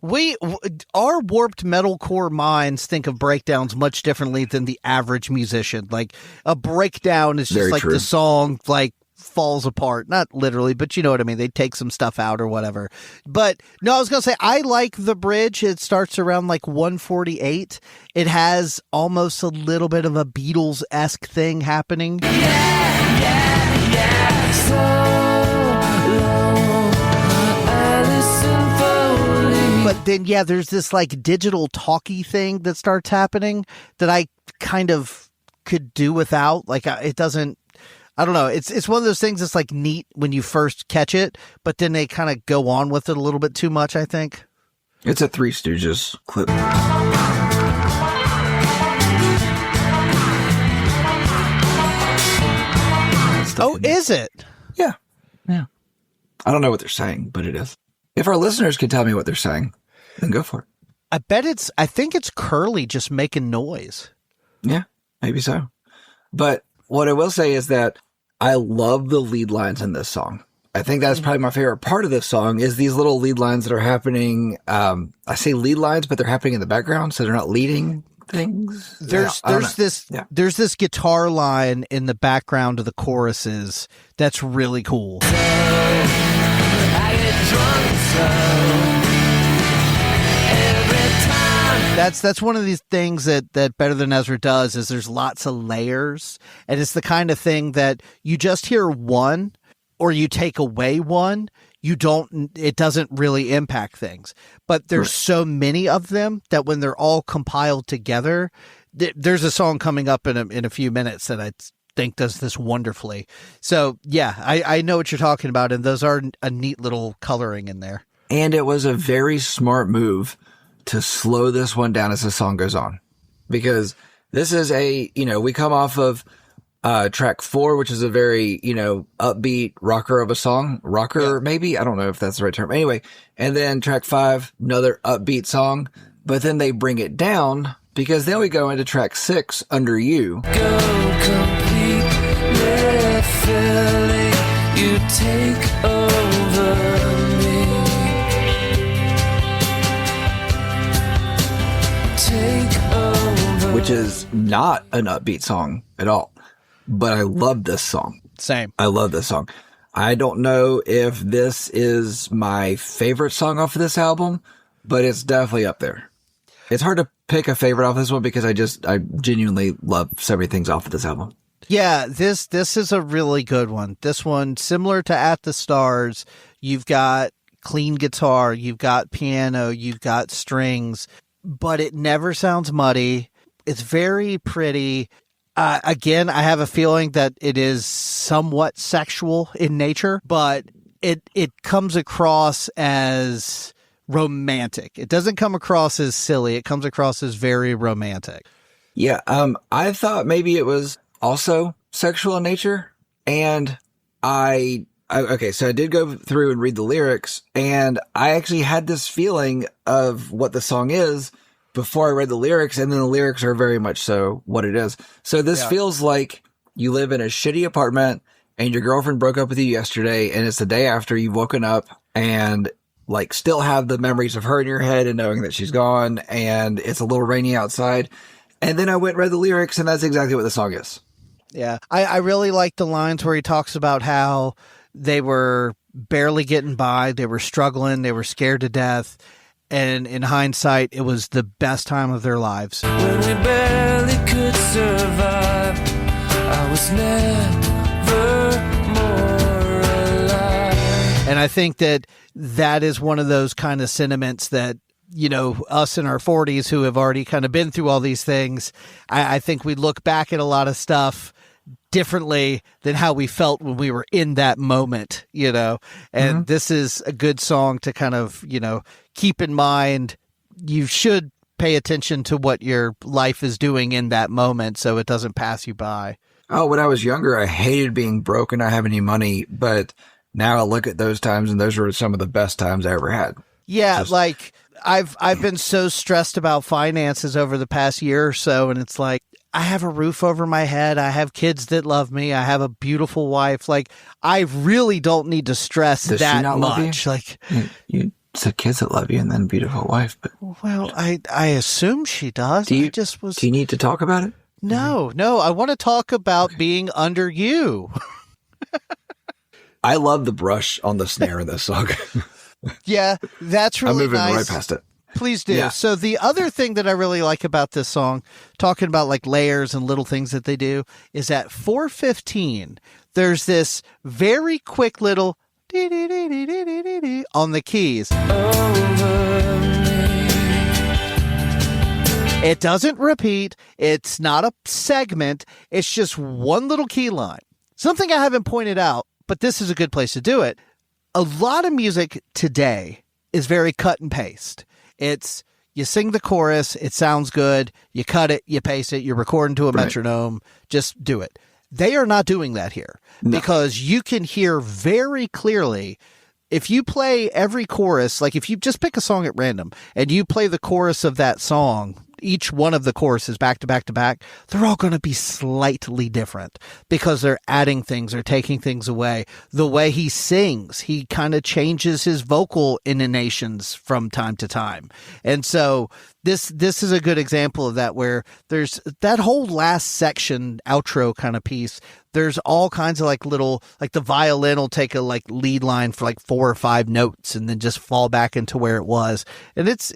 Our warped metalcore minds think of breakdowns much differently than the average musician. Like a breakdown is just Very like true. the song falls apart, not literally, but you know what I mean. They take some stuff out or whatever. But no, I was gonna say I like the bridge. It starts around 148. It has almost a little bit of a Beatles-esque thing happening. So long, Allison Foley. But then there's this digital talkie thing that starts happening that I kind of could do without. It doesn't. I don't know. It's one of those things that's neat when you first catch it, but then they kind of go on with it a little bit too much, I think. It's a Three Stooges clip. Oh, is it? Yeah. I don't know what they're saying, but it is. If our listeners can tell me what they're saying, then go for it. I think it's Curly just making noise. Yeah, maybe so. But what I will say is that I love the lead lines in this song. I think that's probably my favorite part of this song is these little lead lines that are happening. I say lead lines, but they're happening in the background, so they're not leading things. There's this guitar line in the background of the choruses that's really cool. I get drunk every time. That's one of these things that Better Than Ezra does is there's lots of layers, and it's the kind of thing that you just hear one or you take away one, it doesn't really impact things. But there's so many of them that when they're all compiled together, there's a song coming up in a few minutes that I think does this wonderfully. So yeah, I know what you're talking about, and those are a neat little coloring in there. And it was a very smart move to slow this one down as the song goes on, because this is we come off of track 4, which is a very, upbeat rocker of a song. Maybe? I don't know if that's the right term. Anyway, and then track 5, another upbeat song, but then they bring it down because then we go into track 6, Under You. Go completely Philly, you take over me. Take over. Which is not an upbeat song at all. But I love this song. Same. I love this song. I don't know if this is my favorite song off of this album, but it's definitely up there. It's hard to pick a favorite off this one because I genuinely love so many things off of this album. Yeah, this is a really good one. This one, similar to At the Stars, you've got clean guitar, you've got piano, you've got strings, but it never sounds muddy. It's very pretty. Again, I have a feeling that it is somewhat sexual in nature, but it comes across as romantic. It doesn't come across as silly. It comes across as very romantic. Yeah, I thought maybe it was also sexual in nature, and I Okay, so I did go through and read the lyrics, and I actually had this feeling of what the song is before I read the lyrics, and then the lyrics are very much so what it is. So this feels like you live in a shitty apartment, and your girlfriend broke up with you yesterday, and it's the day after you've woken up, and like still have the memories of her in your head and knowing that she's gone, and it's a little rainy outside. And then I went and read the lyrics, and that's exactly what the song is. Yeah. I really like the lines where he talks about how they were barely getting by. They were struggling. They were scared to death. And in hindsight, it was the best time of their lives. When we barely could survive, I was never more alive. And I think that that is one of those kind of sentiments that, you know, us in our 40s who have already kind of been through all these things, I think we look back at a lot of stuff differently than how we felt when we were in that moment, you know, and this is a good song to kind of, you know, keep in mind. You should pay attention to what your life is doing in that moment so it doesn't pass you by. Oh, when I was younger, I hated being broke and not having any money, but now I look at those times and those were some of the best times I ever had. Yeah, like I've been so stressed about finances over the past year or so, and it's like I have a roof over my head. I have kids that love me. I have a beautiful wife. Like I really don't need to stress Does that she not love much. you? Like You said kids that love you and then beautiful wife, but well, I assume she does. do you need to talk about it? No, I want to talk about being under you. I love the brush on the snare in this song. Yeah, that's I'm really moving nice. right past it. Please do. Yeah. So the other thing that I really like about this song, talking about like layers and little things that they do, is at 4:15, there's this very quick little dee-dee-dee-dee-dee-dee-dee on the keys. It doesn't repeat. It's not a segment. It's just one little key line. Something I haven't pointed out, but this is a good place to do it. A lot of music today is very cut and paste. It's you sing the chorus, it sounds good, you cut it, you paste it, you're recording to a metronome, just do it. They are not doing that here because you can hear very clearly if you play every chorus, like if you just pick a song at random and you play the chorus of that song, each one of the choruses back to back to back, they're all going to be slightly different because they're adding things or taking things away. The way he sings, he kind of changes his vocal intonations from time to time. And so this is a good example of that, where there's that whole last section outro kind of piece. There's all kinds of like little, like the violin will take a like lead line for like 4 or 5 notes and then just fall back into where it was. And it's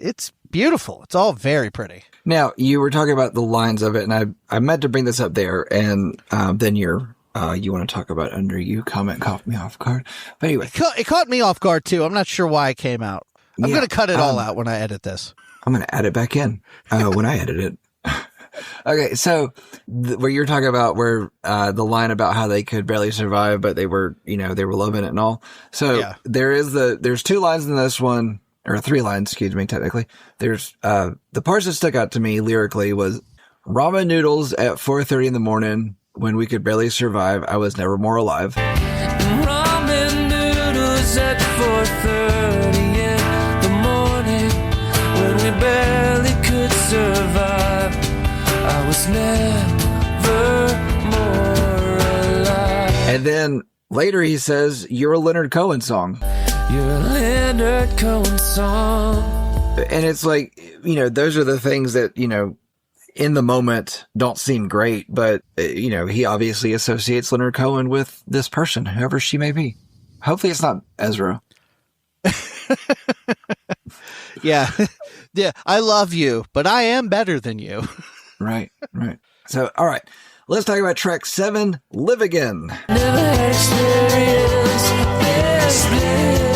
beautiful. It's all very pretty. Now, you were talking about the lines of it, and I meant to bring this up there, and then you want to talk about Under You comment caught me off guard. But anyway. It caught me off guard, too. I'm not sure why it came out. I'm going to cut it all out when I edit this. I'm going to add it back in when I edit it. Okay, so where you're talking about where the line about how they could barely survive, but they were loving it and all. So there's 2 lines in this one. Or 3 lines, excuse me, technically. There's, the parts that stuck out to me lyrically was ramen noodles at 4:30 in the morning when we could barely survive. I was never more alive. Ramen noodles at 4:30 in the morning when we barely could survive. I was never more alive. And then later he says, "You're a Leonard Cohen song." You're a Leonard Cohen song. And it's like, those are the things that, in the moment don't seem great, but, he obviously associates Leonard Cohen with this person, whoever she may be. Hopefully it's not Ezra. Yeah. Yeah. I love you, but I am better than you. Right. So, all right. Let's talk about track 7, Live Again. Never experienced this bliss.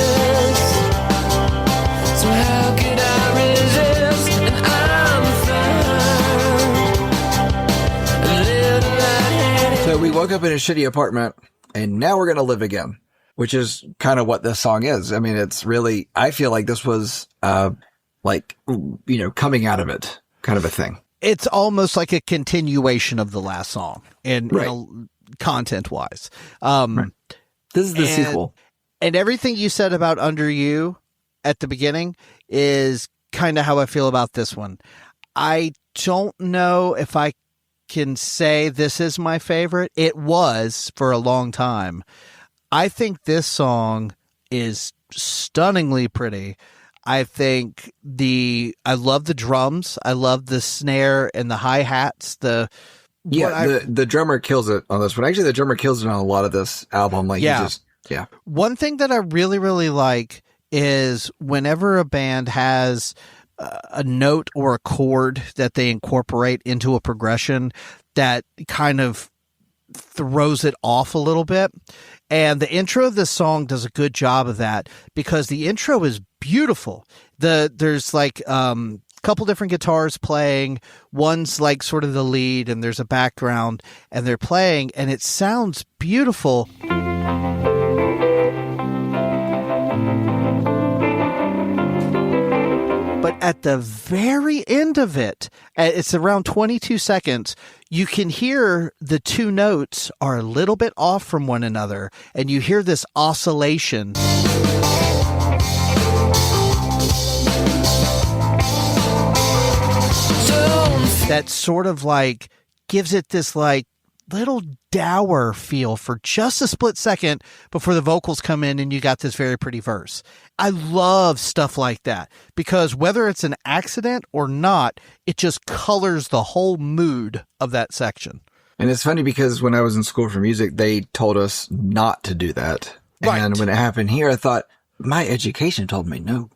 So how could I resist? And I'm fine. So we woke up in a shitty apartment and now we're going to live again, which is kind of what this song is. I mean, it's really, I feel like this was, coming out of it kind of a thing. It's almost like a continuation of the last song and content wise. Right. This is the sequel. And everything you said about Under You at the beginning is kind of how I feel about this one. I don't know if I can say this is my favorite. It was for a long time. I think this song is stunningly pretty. I think I love the drums. I love the snare and the hi-hats. The drummer kills it on this one. Actually, the drummer kills it on a lot of this album. One thing that I really, really like is whenever a band has a note or a chord that they incorporate into a progression that kind of throws it off a little bit. And the intro of this song does a good job of that because the intro is beautiful. There's like a couple different guitars playing. One's like sort of the lead and there's a background and they're playing and it sounds beautiful. But at the very end of it, it's around 22 seconds, you can hear the two notes are a little bit off from one another, and you hear this oscillation. That sort of like gives it this like little dour feel for just a split second before the vocals come in and you got this very pretty verse. I love stuff like that because whether it's an accident or not, it just colors the whole mood of that section. And it's funny because when I was in school for music, they told us not to do that. Right. And when it happened here, I thought my education told me no.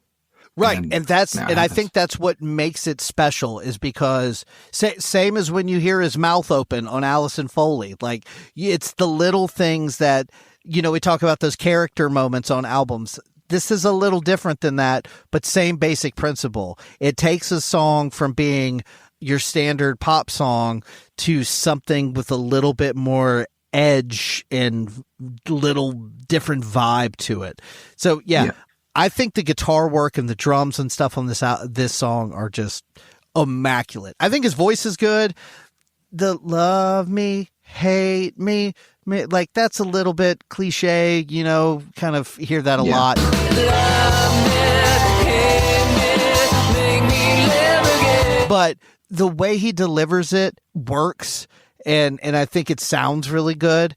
Right. And I think that's what makes it special is because same as when you hear his mouth open on Allison Foley, like it's the little things that, we talk about those character moments on albums. This is a little different than that, but same basic principle. It takes a song from being your standard pop song to something with a little bit more edge and little different vibe to it. So yeah. I think the guitar work and the drums and stuff on this song are just immaculate. I think his voice is good. The love me, hate me, like that's a little bit cliche, kind of hear that a lot. Love me, hate me, make me live again. But the way he delivers it works, and I think it sounds really good.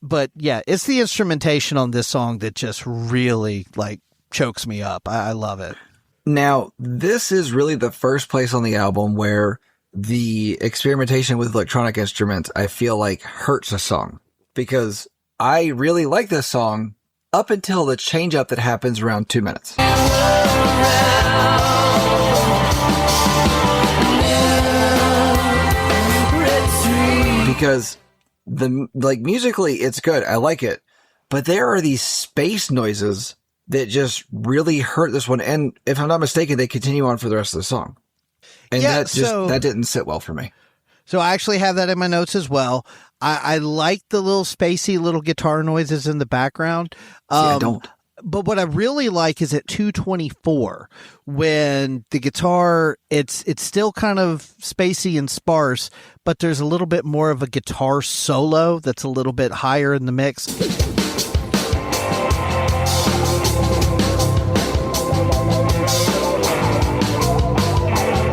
But yeah, it's the instrumentation on this song that just really like chokes me up. I love it. Now, this is really the first place on the album where the experimentation with electronic instruments, I feel like hurts a song because I really like this song up until the change up that happens around 2 minutes. Because musically it's good. I like it. But there are these space noises that just really hurt this one. And if I'm not mistaken, they continue on for the rest of the song. And that didn't sit well for me. So I actually have that in my notes as well. I like the little spacey little guitar noises in the background. I don't. But what I really like is at 2:24 when the guitar, it's still kind of spacey and sparse, but there's a little bit more of a guitar solo that's a little bit higher in the mix.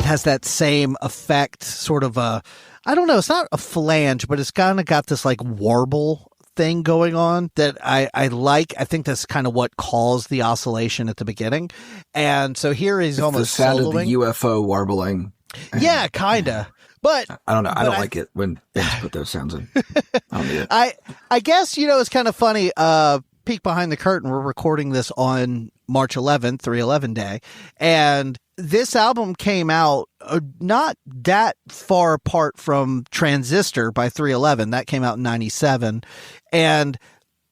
Has that same effect, sort of I don't know, it's not a flange, but it's kind of got this like warble thing going on that I like. I think that's kind of what caused the oscillation at the beginning. And so here he's almost the sound soloing. of the UFO warbling. Yeah, kind of. But I don't know. I don't like it when they just put those sounds in. I don't need it. I guess, it's kind of funny. Peek behind the curtain. We're recording this on March 11th, 3/11 day. And this album came out not that far apart from Transistor by 311. That came out in 97. And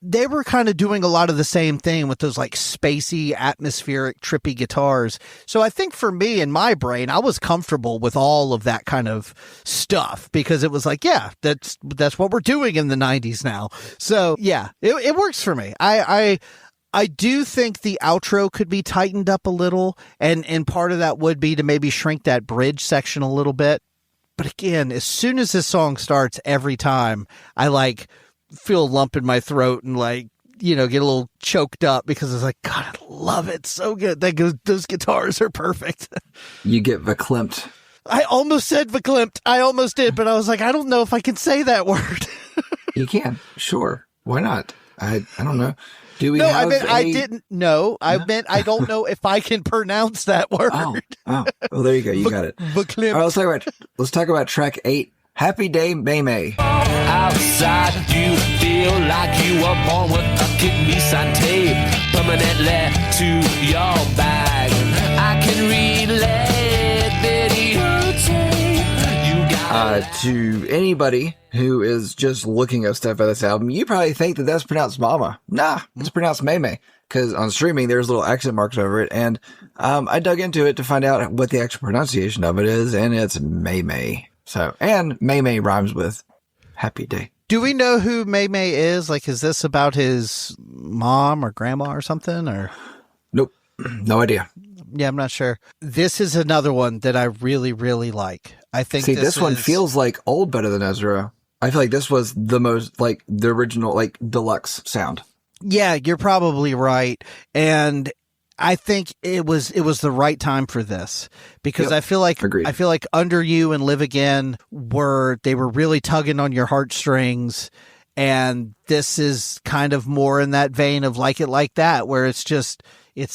they were kind of doing a lot of the same thing with those like spacey, atmospheric, trippy guitars. So I think for me in my brain, I was comfortable with all of that kind of stuff because it was like, yeah, that's what we're doing in the 90s now. So yeah, it works for me. I do think the outro could be tightened up a little, and part of that would be to maybe shrink that bridge section a little bit. But again, as soon as this song starts, every time I like feel a lump in my throat and like get a little choked up because it's like, God, I love it. So good. Those guitars are perfect. You get verklempt. I almost said verklempt. I almost did, but I was like, I don't know if I can say that word. You can. Sure. Why not? I don't know. Do we No, have I didn't know. I meant I don't know if I can pronounce that word. Oh. Well, there you go. You got it. Verklempt. All right, let's talk about track 8. Happy Day, May May. Outside, you feel like you were born with a kidney tape permanently to your bag. I can relate videotape. You got To anybody who is just looking at stuff by this album, you probably think that that's pronounced Mama. Nah, it's pronounced May May. Because on streaming, there's little accent marks over it. And I dug into it to find out what the actual pronunciation of it is. And it's May May. So, and May May rhymes with Happy Day. Do we know who May May is? Like, is this about his mom or grandma or something? Or Nope. No idea. yeah, I'm not sure. This is another one that I really, really like. I think See, this one feels like old Better Than Ezra. I feel like this was the most, like, the original, like, deluxe sound. Yeah, you're probably right. And I think it was the right time for this because Yep. I feel like Agreed. Under You and Live Again were really tugging on your heartstrings, and this is kind of more in that vein of Like It Like That, where it's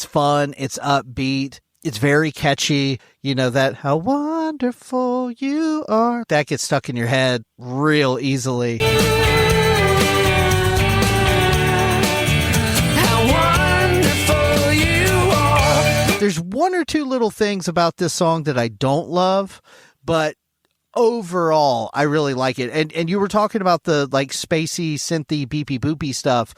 fun, it's upbeat, it's very catchy. You know that how wonderful you are, that gets stuck in your head real easily. There's one or two little things about this song that I don't love, but overall, I really like it. And you were talking about the like spacey, synthy, beepy boopy stuff.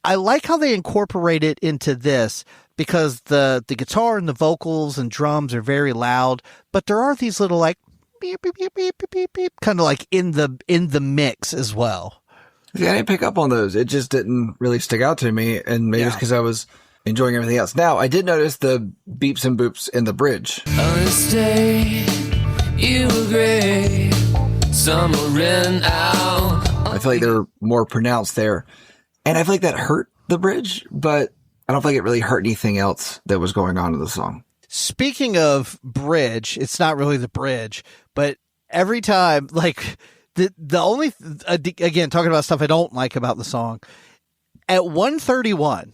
I like how they incorporate it into this because the guitar and the vocals and drums are very loud, but there are these little like beep beep beep beep beep beep, beep kind of like in the mix as well. Yeah, I didn't pick up on those. It just didn't really stick out to me, and maybe it's because I was enjoying everything else. Now, I did notice the beeps and boops in the bridge. On this day, you were great. Summer ran out. I feel like they're more pronounced there. And I feel like that hurt the bridge, but I don't feel like it really hurt anything else that was going on in the song. Speaking of bridge, it's not really the bridge, but every time, like, the only, again, talking about stuff I don't like about the song, at 131,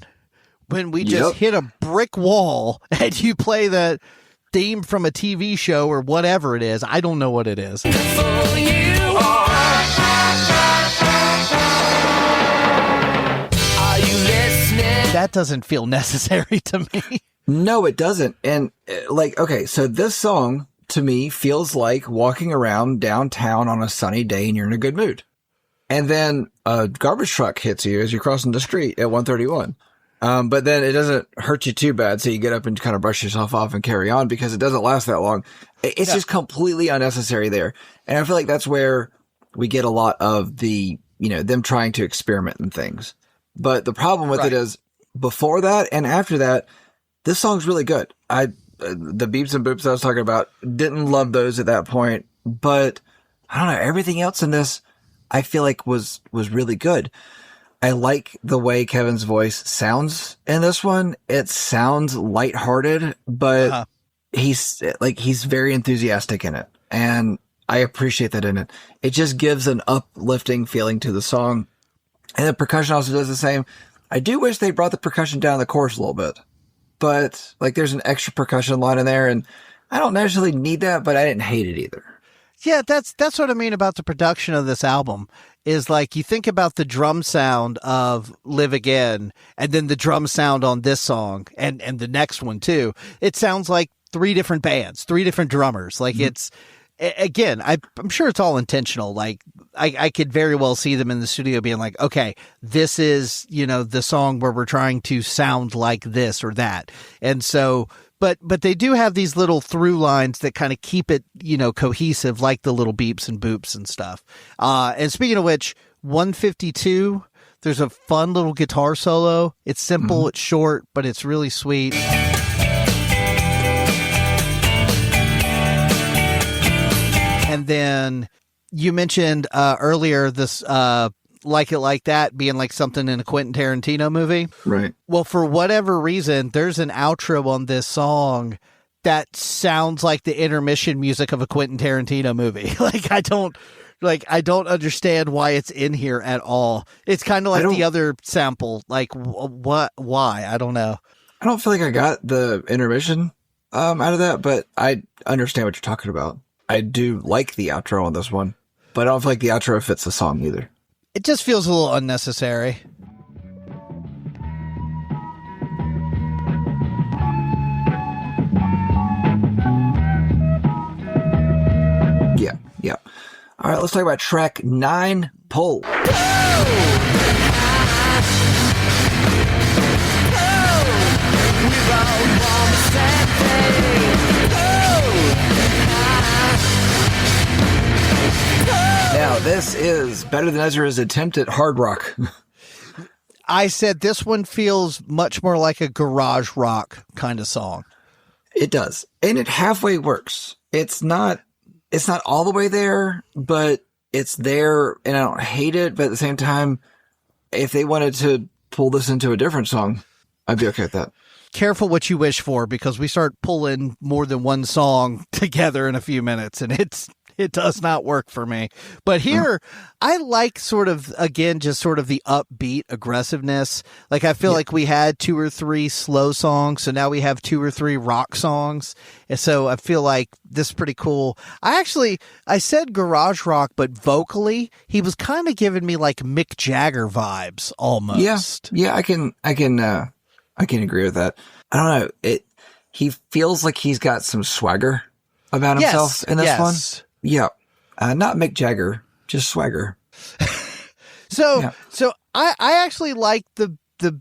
when we just hit a brick wall and you play that theme from a TV show or whatever it is, I don't know what it is. That doesn't feel necessary to me. No, it doesn't. And like, okay, so this song to me feels like walking around downtown on a sunny day and you're in a good mood. And then a garbage truck hits you as you're crossing the street at 131. But then it doesn't hurt you too bad. So you get up and kind of brush yourself off and carry on because it doesn't last that long. It's just completely unnecessary there. And I feel like that's where we get a lot of the, them trying to experiment and things. But the problem with it is before that and after that, this song's really good. The beeps and boops I was talking about, didn't love those at that point, but I don't know, everything else in this I feel like was really good. I like the way Kevin's voice sounds in this one. It sounds lighthearted, but he's very enthusiastic in it. And I appreciate that in it. It just gives an uplifting feeling to the song. And the percussion also does the same. I do wish they brought the percussion down the chorus a little bit, but like there's an extra percussion line in there and I don't necessarily need that, but I didn't hate it either. Yeah, that's what I mean about the production of this album is like you think about the drum sound of Live Again and then the drum sound on this song and the next one too. It sounds like three different bands, three different drummers. Like it's, again, I'm sure it's all intentional. Like I could very well see them in the studio being like, okay, this is, the song where we're trying to sound like this or that. And so, but they do have these little through lines that kind of keep it, cohesive, like the little beeps and boops and stuff. And speaking of which, 152, there's a fun little guitar solo. It's simple, it's short, but it's really sweet. And then you mentioned earlier this Like It Like That being like something in a Quentin Tarantino movie. Right. Well, for whatever reason, there's an outro on this song that sounds like the intermission music of a Quentin Tarantino movie. I don't understand why it's in here at all. It's kind of like the other sample. What? Why? I don't know. I don't feel like I got the intermission out of that, but I understand what you're talking about. I do like the outro on this one, but I don't feel like the outro fits the song either. It just feels a little unnecessary. Yeah. All right, let's talk about track 9, Pull. Now, this is Better Than Ezra's attempt at hard rock. I said this one feels much more like a garage rock kind of song. It does. And it halfway works. It's not all the way there, but it's there, and I don't hate it. But at the same time, if they wanted to pull this into a different song, I'd be okay with that. Careful what you wish for, because we start pulling more than one song together in a few minutes, and it does not work for me. But here, I like sort of the upbeat aggressiveness. Like, I feel like we had 2 or 3 slow songs, so now we have 2 or 3 rock songs. And so I feel like this is pretty cool. I said garage rock, but vocally, he was kind of giving me like Mick Jagger vibes almost. Yeah, I can agree with that. I don't know. He feels like he's got some swagger about himself in this one. Yeah. Not Mick Jagger, just swagger. So I actually like the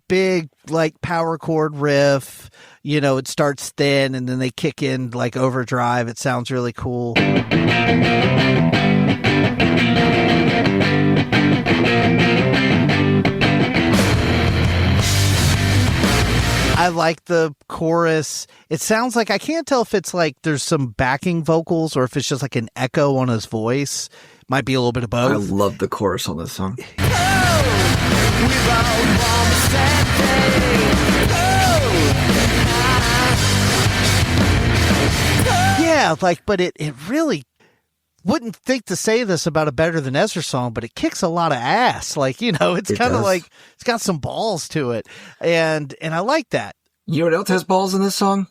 big like power chord riff. You know, it starts thin and then they kick in like overdrive. It sounds really cool. I like the chorus. It sounds like, I can't tell if it's like there's some backing vocals or if it's just like an echo on his voice. Might be a little bit of both. I love the chorus on this song. Yeah, like, but it really wouldn't think to say this about a Better Than Ezra song, but it kicks a lot of ass. Like, you know, it's kind of like, it's got some balls to it. And I like that. You know what else has balls in this song?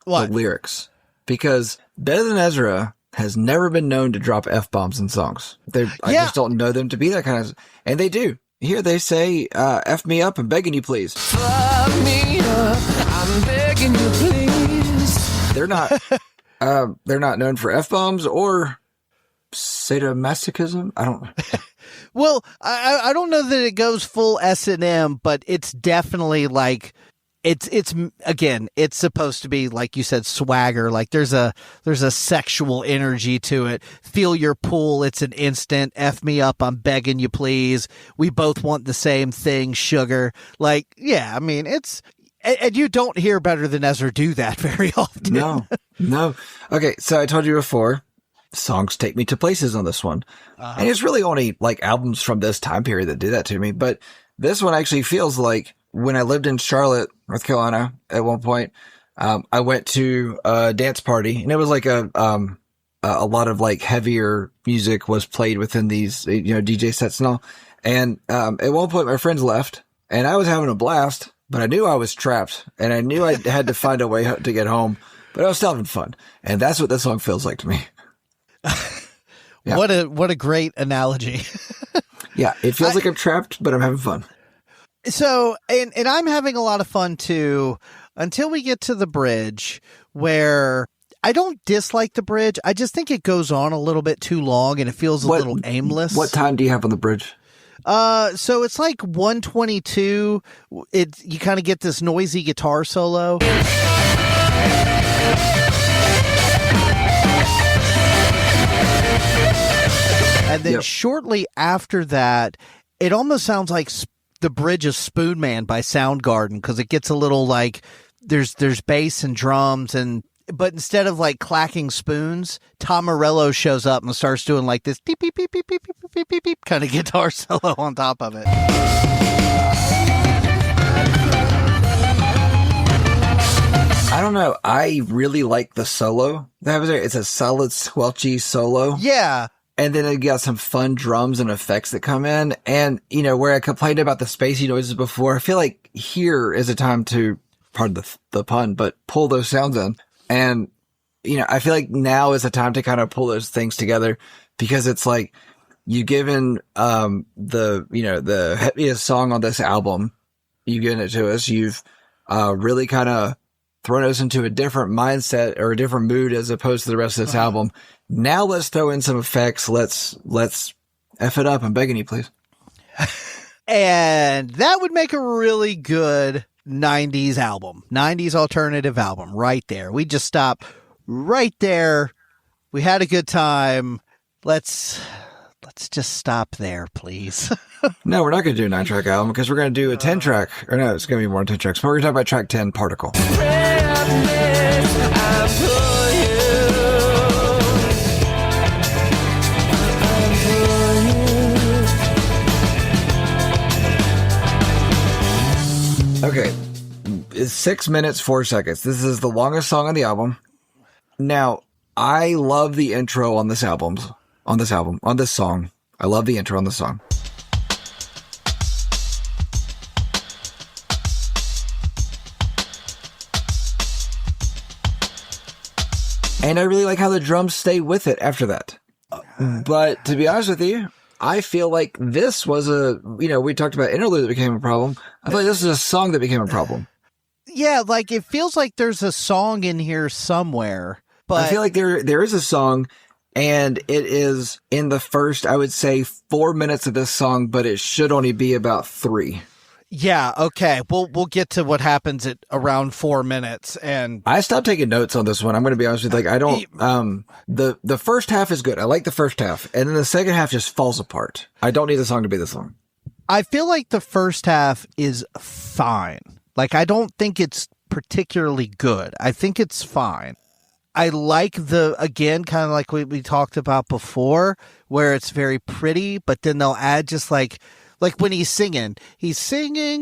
What? The lyrics. Because Better Than Ezra has never been known to drop F-bombs in songs. I just don't know them to be that kind of, and they do. Here they say, F me up, I'm begging you please. Fuck me up, I'm begging you please. They're not known for F-bombs or sadomasochism. I don't know. Well, I don't know that it goes full S&M, but it's definitely like, it's again, it's supposed to be, like you said, swagger. Like there's a sexual energy to it. Feel your pull. It's an instant. F me up. I'm begging you, please. We both want the same thing, sugar. Like, yeah, I mean, and you don't hear Better Than Ezra do that very often. No. Okay. So I told you before, songs take me to places on this one. And it's really only like albums from this time period that do that to me. But this one actually feels like when I lived in Charlotte, North Carolina at one point, I went to a dance party and it was like a lot of like heavier music was played within these, DJ sets and all. And, at one point my friends left and I was having a blast, but I knew I was trapped and I knew I had to find a way to get home, but I was still having fun. And that's what this song feels like to me. Yeah. What a great analogy. Yeah, it feels like I'm trapped, but I'm having fun. So, and I'm having a lot of fun too, until we get to the bridge, where I don't dislike the bridge. I just think it goes on a little bit too long and it feels a little aimless. What time do you have on the bridge? So it's like 1:22. You kind of get this noisy guitar solo. And then shortly after that, it almost sounds like the bridge of Spoon Man by Soundgarden, because it gets a little like there's bass and drums, and but instead of like clacking spoons, Tom Morello shows up and starts doing like this beep, beep, beep, beep, beep, beep, beep, beep, beep kind of guitar solo on top of it. I don't know. I really like the solo that was there. It's a solid squelchy solo. Yeah. And then it got some fun drums and effects that come in. And, you know, where I complained about the spacey noises before, I feel like here is a time to, pardon the pun, but pull those sounds in. And, you know, I feel like now is a time to kind of pull those things together, because it's like you've given, the heaviest song on this album, you've given it to us. You've, really kind of thrown us into a different mindset or a different mood as opposed to the rest of this album. Now let's throw in some effects. Let's F it up. I'm begging you, please. And that would make a really good 90s album, 90s alternative album right there. We just stop right there. We had a good time. Let's just stop there, please. No, we're not going to do a 9-track album because we're going to do a 10-track. Or no, it's going to be more than 10 tracks. But we're going to talk about track 10, Particle. Okay, it's 6 minutes, 4 seconds. This is the longest song on the album. Now, I love the intro on this song. I love the intro on the song. And I really like how the drums stay with it after that. But to be honest with you, I feel like this was we talked about interlude that became a problem. I feel like this is a song that became a problem. Yeah, like it feels like there's a song in here somewhere. But I feel like there is a song, and it is in the first, I would say, 4 minutes of this song, but it should only be about 3. Yeah, okay. We'll get to what happens at around 4 minutes. And I stopped taking notes on this one. I'm going to be honest with you. Like, I don't, the first half is good. I like the first half. And then the second half just falls apart. I don't need the song to be this long. I feel like the first half is fine. Like, I don't think it's particularly good. I think it's fine. I like again, kind of like we talked about before, where it's very pretty, but then they'll add just like when he's singing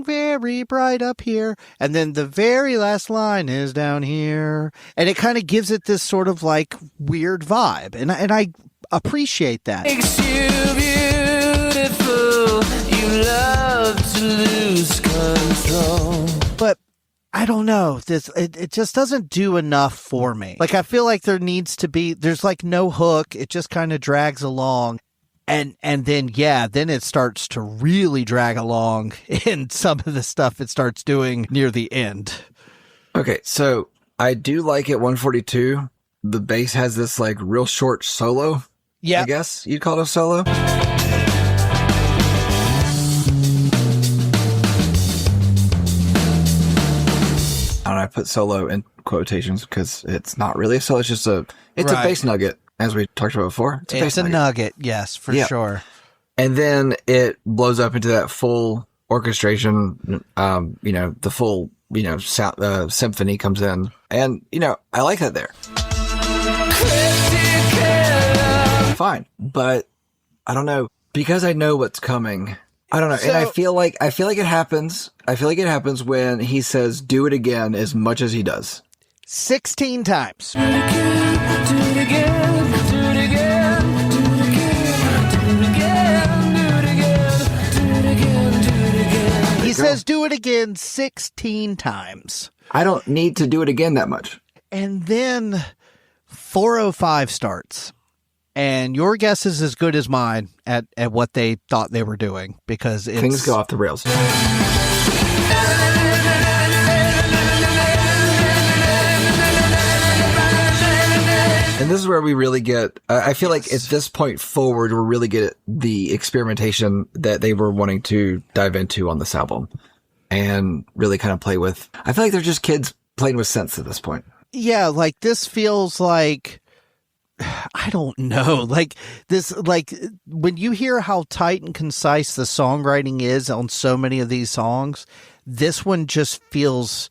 very bright up here. And then the very last line is down here. And it kind of gives it this sort of like weird vibe. And I appreciate that. Makes you beautiful. You love to lose control. But I don't know. It just doesn't do enough for me. Like, I feel like there's like no hook. It just kind of drags along. And then it starts to really drag along in some of the stuff it starts doing near the end. Okay, so I do like at 142, the bass has this like real short solo. Yeah, I guess you'd call it a solo. And I put solo in quotations because it's not really a solo. It's just a bass nugget. As we talked about before, it's a nugget. Yes, for sure. And then it blows up into that full orchestration, the full, sound, symphony comes in. And, I like that there. Fine. But I don't know, because I know what's coming. I don't know. And I feel like it happens. I feel like it happens when he says, do it again as much as he does. 16 times. Do it again. He says do it again 16 times. I don't need to do it again that much. And then 405 starts. And your guess is as good as mine at what they thought they were doing, because things go off the rails. And this is where we really get, I feel like at this point forward, we really get the experimentation that they were wanting to dive into on this album and really kind of play with. I feel like they're just kids playing with synths at this point. Yeah, like this feels like, I don't know, like this, like when you hear how tight and concise the songwriting is on so many of these songs, this one just feels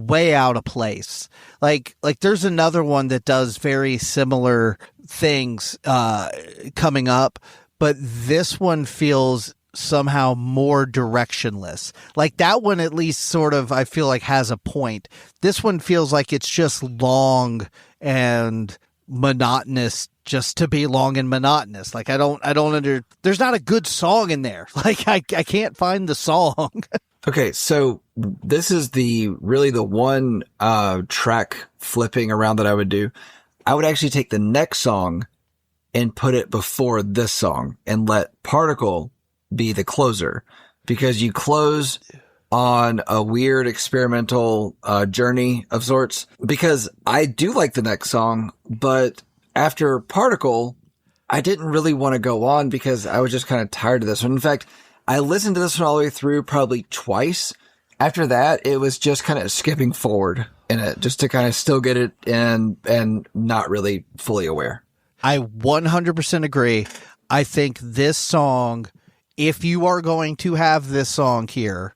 way out of place. Like there's another one that does very similar things coming up, but this one feels somehow more directionless. Like that one at least sort of, I feel like, has a point. This one feels like it's just long and monotonous just to be long and monotonous. Like there's not a good song in there. Like I can't find the song. Okay, so this is really the one track flipping around that I would do. I would actually take the next song and put it before this song and let Particle be the closer, because you close on a weird experimental journey of sorts. Because I do like the next song, but after Particle, I didn't really want to go on because I was just kind of tired of this one. In fact, I listened to this one all the way through probably twice. After that, it was just kind of skipping forward in it just to kind of still get it and not really fully aware. I 100% agree. I think this song, if you are going to have this song here,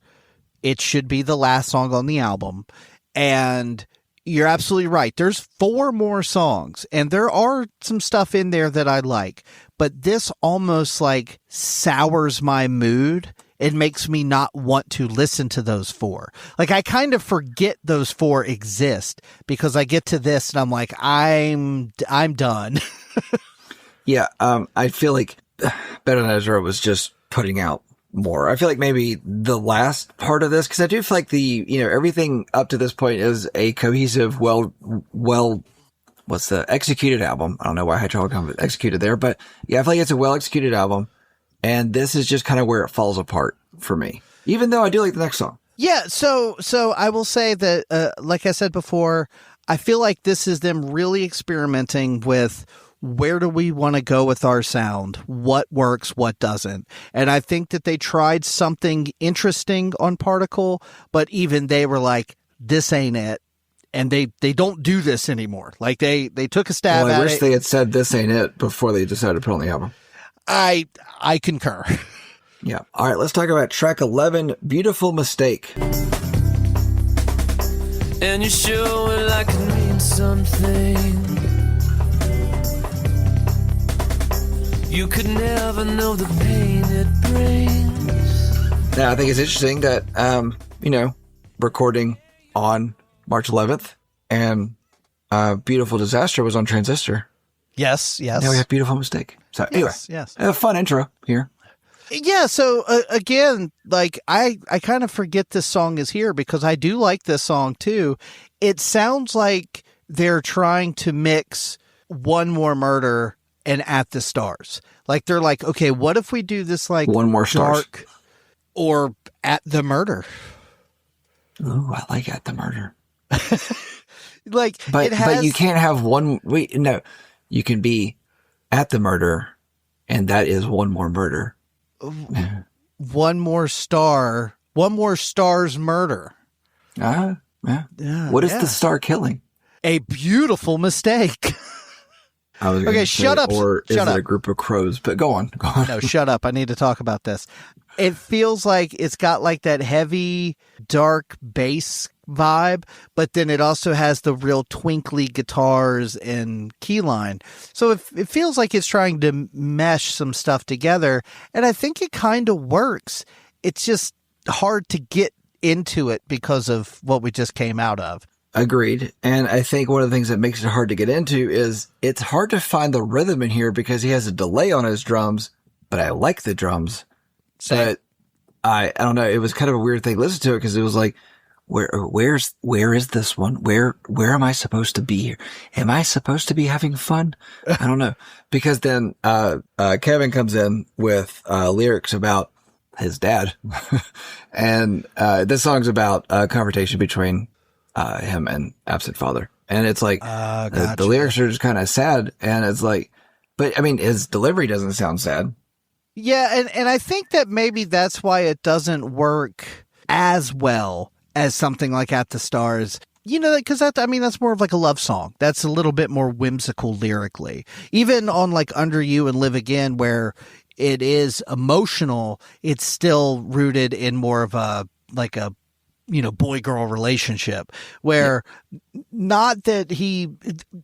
it should be the last song on the album. And you're absolutely right. There's 4 more songs, and there are some stuff in there that I like, but this almost like sours my mood. It makes me not want to listen to those 4. Like I kind of forget those 4 exist because I get to this and I'm like, I'm done. Yeah. I feel like Better Than Ezra was just putting out more. I feel like maybe the last part of this, because I do feel like everything up to this point is a cohesive, what's the executed album? I don't know why I had trouble executed there, but yeah, I feel like it's a well executed album, and this is just kind of where it falls apart for me. Even though I do like the next song. Yeah. So I will say that, like I said before, I feel like this is them really experimenting with where do we want to go with our sound? What works, what doesn't? And I think that they tried something interesting on Particle, but even they were like, this ain't it. And they don't do this anymore. Like they took a stab at it. I wish they had said this ain't it before they decided to put on the album. I concur. Yeah. All right, let's talk about track 11, Beautiful Mistake. And you show it like it means something. You could never know the pain it brings. Now, I think it's interesting that, recording on March 11th and Beautiful Disaster was on Transistor. Yes. Now we have Beautiful Mistake. So anyway, a fun intro here. Yeah, so again, like I kind of forget this song is here because I do like this song too. It sounds like they're trying to mix One More Murder and At the Stars. Like they're like, okay, what if we do this like One More Stars dark or At the Murder? Ooh, I like At the Murder. Like, but you can't have one. Wait, no, you can be At the Murder, and that is One More Murder. One More Star. One More Star's Murder. Yeah. What is the star killing? A beautiful mistake. I was okay, shut up. Or is shut it up. a group of crows? But go on. No, shut up. I need to talk about this. It feels like it's got like that heavy, dark bass vibe, but then it also has the real twinkly guitars and keyline. So it feels like it's trying to mesh some stuff together, and I think it kind of works. It's just hard to get into it because of what we just came out of. Agreed. And I think one of the things that makes it hard to get into is it's hard to find the rhythm in here because he has a delay on his drums, but I like the drums. But I don't know. It was kind of a weird thing to listen to it because it was like, where is this one? Where am I supposed to be here? Am I supposed to be having fun? I don't know. Because then, Kevin comes in with, lyrics about his dad. And, this song's about a confrontation between, him and absent father. And it's like, gotcha. The lyrics are just kind of sad. And it's like, but I mean, his delivery doesn't sound sad. Yeah. And I think that maybe that's why it doesn't work as well as something like At the Stars, because that's more of like a love song. That's a little bit more whimsical lyrically. Even on like Under You and Live Again, where it is emotional, it's still rooted in more of a boy-girl relationship where not that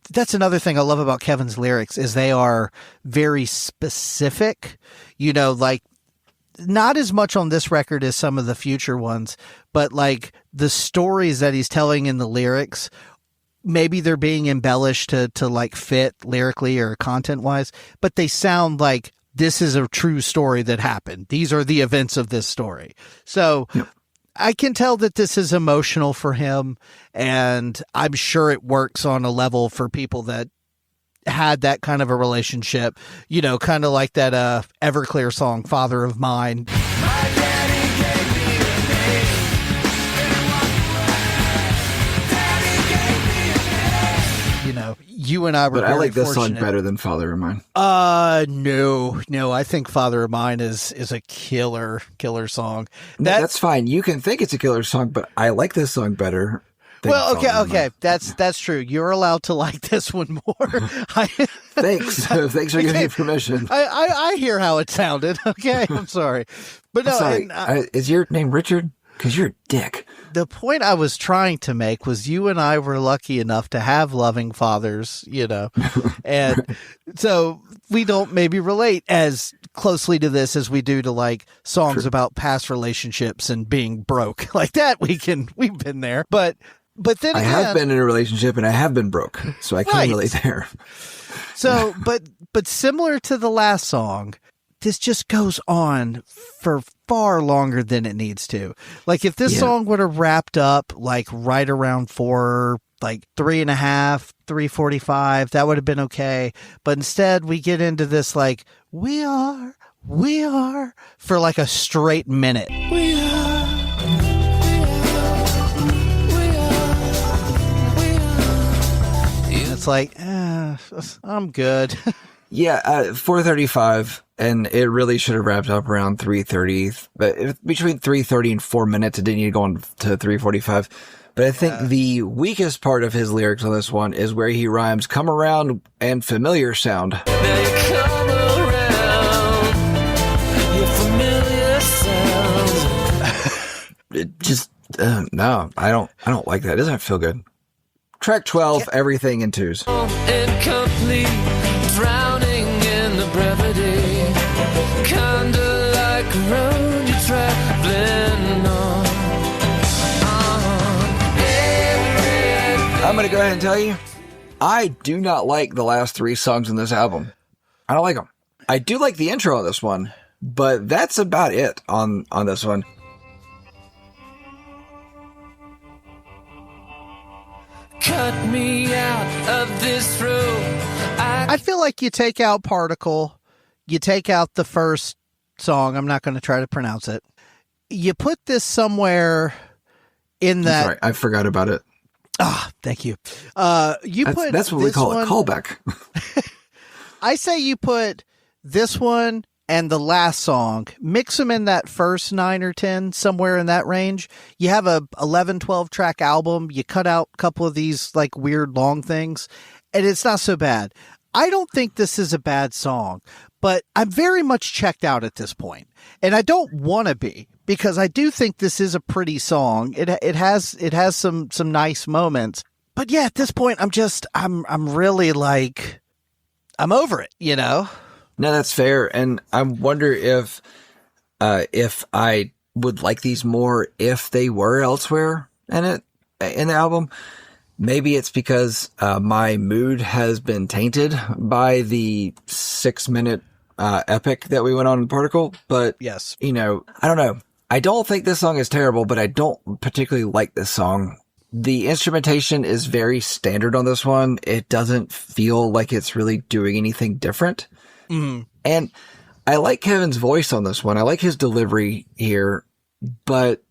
that's another thing I love about Kevin's lyrics is they are very specific, like not as much on this record as some of the future ones, but like the stories that he's telling in the lyrics, maybe they're being embellished to like fit lyrically or content wise, but they sound like this is a true story that happened. These are the events of this story. So yep. I can tell that this is emotional for him, and I'm sure it works on a level for people that had that kind of a relationship, kind of like that Everclear song, Father of Mine. You and I were. But I like this song better than Father of Mine. No. I think Father of Mine is a killer song. That's fine. You can think it's a killer song, but I like this song better. Well, okay. That's true. You're allowed to like this one more. Thanks. Thanks for giving me permission. I hear how it sounded. Okay, I'm sorry, but no. Sorry. Is your name Richard? Because you're a dick. The point I was trying to make was you and I were lucky enough to have loving fathers, and so we don't maybe relate as closely to this as we do to like songs about past relationships and being broke like that. We've been there, but then I have been in a relationship and I have been broke, so I can relate there. So, but similar to the last song, this just goes on for far longer than it needs to. Like if this song would have wrapped up like right around 3.5, 3:45, that would have been okay. But instead we get into this like, we are for like a straight minute. We are. It's like, I'm good. Yeah, 4:35, and it really should have wrapped up around 3:30. But between 3:30 and 4 minutes, it didn't need to go on to 3:45. But I think the weakest part of his lyrics on this one is where he rhymes "come around" and "familiar sound." They come around, your familiar sound. It just no, I don't like that. It doesn't feel good. Track 12, everything in twos. Incomplete, drowning in the brevity, kinda like a road you're traveling on. I'm gonna go ahead and tell you, I do not like the last three songs in this album. I don't like them. I do like the intro on this one, but that's about it on this one. Cut me out of this room. I feel like you take out Particle, you take out the first song. I'm not going to try to pronounce it. You put this somewhere in that. Sorry, I forgot about it. Thank you. That's what we call a callback. I say you put this one and the last song, mix them in that first 9 or 10, somewhere in that range. You have a 11, 12 track album. You cut out a couple of these like weird long things and it's not so bad. I don't think this is a bad song, but I'm very much checked out at this point. And I don't want to be, because I do think this is a pretty song. It has some nice moments, but yeah, at this point I'm really like, I'm over it, No, that's fair. And I wonder if I would like these more if they were elsewhere in the album. Maybe it's because my mood has been tainted by the 6-minute epic that we went on in Particle. But yes, I don't know. I don't think this song is terrible, but I don't particularly like this song. The instrumentation is very standard on this one. It doesn't feel like it's really doing anything different. Mm. And I like Kevin's voice on this one. I like his delivery here, but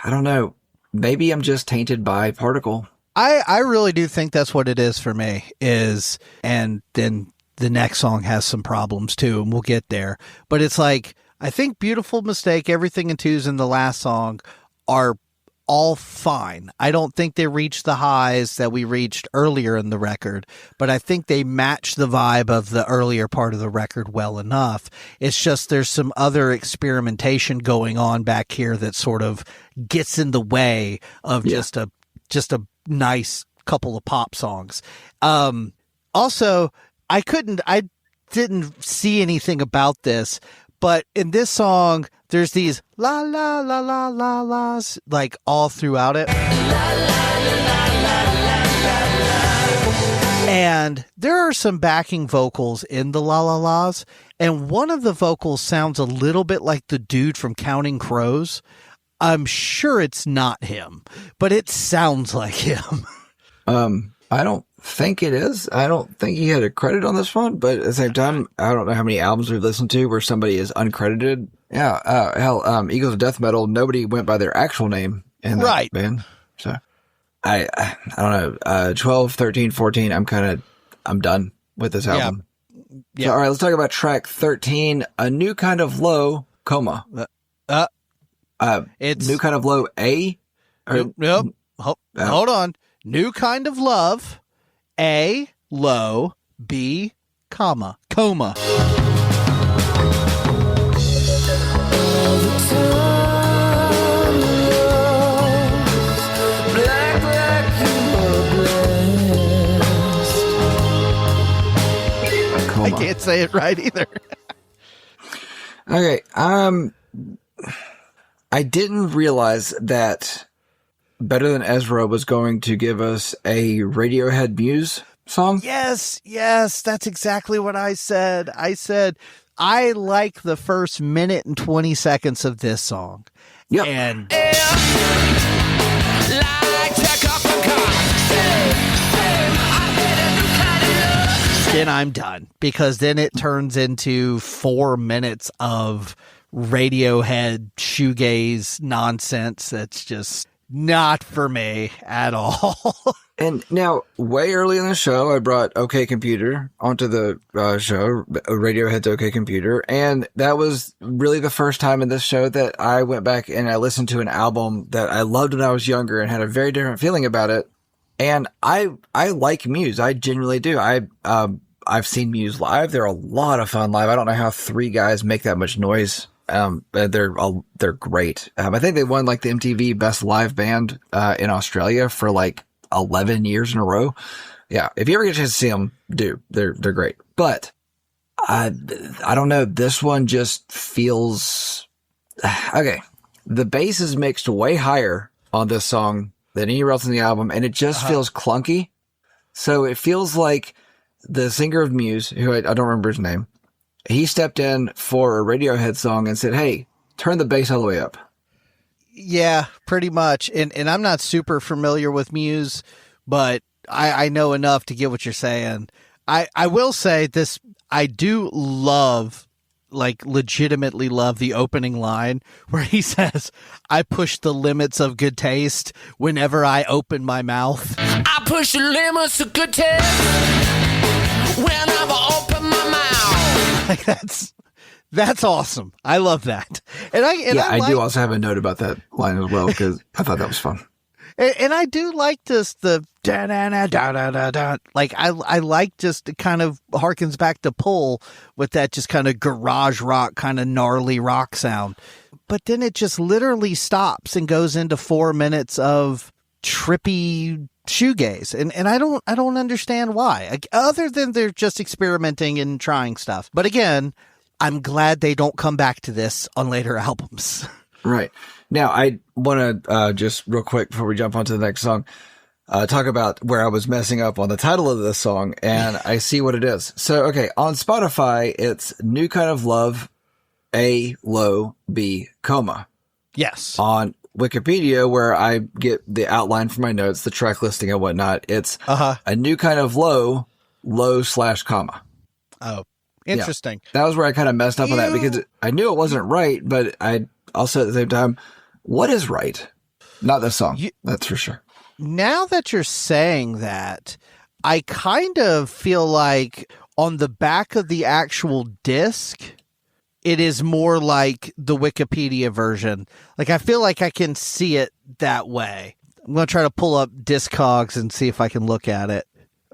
I don't know. Maybe I'm just tainted by Particle. I really do think that's what it is for me and then the next song has some problems too, and we'll get there. But it's like, I think Beautiful Mistake, Everything in Twos, and the last song are all fine. I don't think they reached the highs that we reached earlier in the record, but I think they match the vibe of the earlier part of the record well enough. It's just there's some other experimentation going on back here that sort of gets in the way of just a nice couple of pop songs. Also, I didn't see anything about this, but in this song, there's these la la la la la la's like all throughout it. And there are some backing vocals in the la la la's, and one of the vocals sounds a little bit like the dude from Counting Crows. I'm sure it's not him, but it sounds like him. I don't think it is. I don't think he had a credit on this one, but at the same time, I don't know how many albums we've listened to where somebody is uncredited. Yeah, hell, Eagles of Death Metal, nobody went by their actual name in that band. So I don't know, 12, 13, 14, I'm done with this album. Yeah. So, all right, let's talk about track 13, A New Kind of Low, Coma. It's New Kind of Low, A? Nope. Hold on. New Kind of Love, A, low, B, coma. I can't say it right either. Okay. I didn't realize that Better Than Ezra was going to give us a Radiohead Muse song. Yes, that's exactly what I said. I said, I like the first minute and 20 seconds of this song. Yep. And then I'm done, because then it turns into 4 minutes of Radiohead shoegaze nonsense that's just not for me at all. And now, way early in the show, I brought OK Computer onto the show, Radiohead's OK Computer, and that was really the first time in this show that I went back and I listened to an album that I loved when I was younger and had a very different feeling about it. And I like Muse. I genuinely do. I've seen Muse live. They're a lot of fun live. I don't know how 3 guys make that much noise. They're great. I think they won like the MTV Best Live Band in Australia for like 11 years in a row. Yeah, if you ever get a chance to see them, do. They're great. But I don't know. This one just feels okay. The bass is mixed way higher on this song than anywhere else in the album, and it just feels clunky. So it feels like the singer of Muse, who I don't remember his name, he stepped in for a Radiohead song and said, "Hey, turn the bass all the way up." Yeah, pretty much. And I'm not super familiar with Muse, but I know enough to get what you're saying. I will say this, I do love, like legitimately love the opening line where he says, "I push the limits of good taste whenever I open my mouth." I push the limits of good taste whenever I open my mouth. Like that's awesome. I love that. And I do also have a note about that line as well, because I thought that was fun. And I do like this, the da da da da da da da. Like I like just it kind of harkens back to Pull with that just kind of garage rock, kind of gnarly rock sound. But then it just literally stops and goes into 4 minutes of trippy shoegaze. And I don't understand why. Like, other than they're just experimenting and trying stuff. But again, I'm glad they don't come back to this on later albums. Right. Now, I want to just real quick before we jump onto the next song, talk about where I was messing up on the title of this song, and I see what it is. So, okay, on Spotify, it's New Kind of Love, A, low, B, coma. Yes. On Wikipedia, where I get the outline for my notes, the track listing and whatnot, it's A New Kind of Low, low/comma. Oh, interesting. Yeah. That was where I kind of messed up on that, because I knew it wasn't right, but I also at the same time, what is right? Not this song. That's for sure. Now that you're saying that, I kind of feel like on the back of the actual disc, it is more like the Wikipedia version. Like, I feel like I can see it that way. I'm going to try to pull up Discogs and see if I can look at it.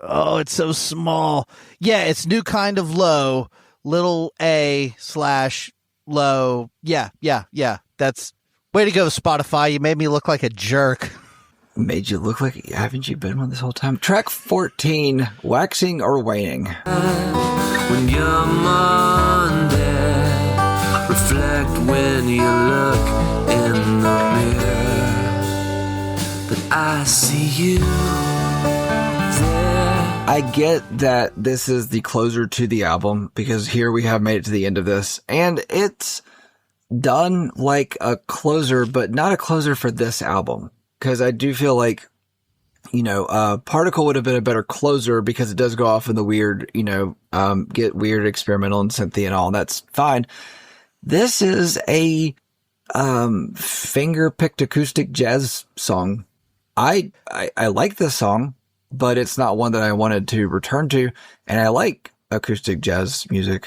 Oh, it's so small. Yeah, it's New Kind of Low, little a/low. Yeah. That's way to go, Spotify. You made me look like a jerk. Made you look like, haven't you been one this whole time? Track 14, Waxing or Waning. When you're Monday, reflect when you look in the mirror, but I see you there. I get that this is the closer to the album because here we have made it to the end of this, and it's done like a closer, but not a closer for this album. Because I do feel like, Particle would have been a better closer because it does go off in the weird, get weird, experimental, and synthy and all. And that's fine. This is a finger-picked acoustic jazz song. I like this song, but it's not one that I wanted to return to. And I like acoustic jazz music.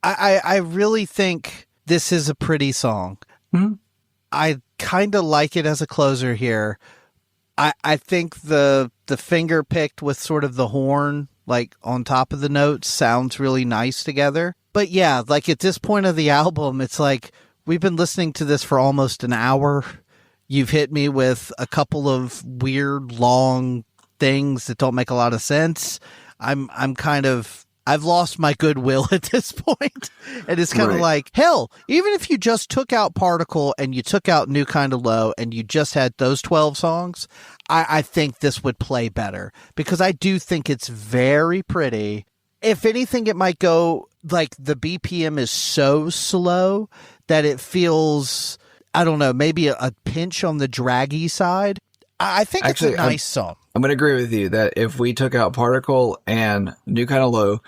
I really think this is a pretty song. Mm-hmm. I kind of like it as a closer here. I think the finger picked with sort of the horn, like on top of the notes, sounds really nice together. But yeah, like at this point of the album, it's like we've been listening to this for almost an hour. You've hit me with a couple of weird long things that don't make a lot of sense. I've lost my goodwill at this point. And it's kind of like, hell, even if you just took out Particle and you took out New Kind of Low and you just had those 12 songs, I think this would play better because I do think it's very pretty. If anything, it might go like the BPM is so slow that it feels, I don't know, maybe a pinch on the draggy side. I think it's a nice song. I'm going to agree with you that if we took out Particle and New Kind of Low,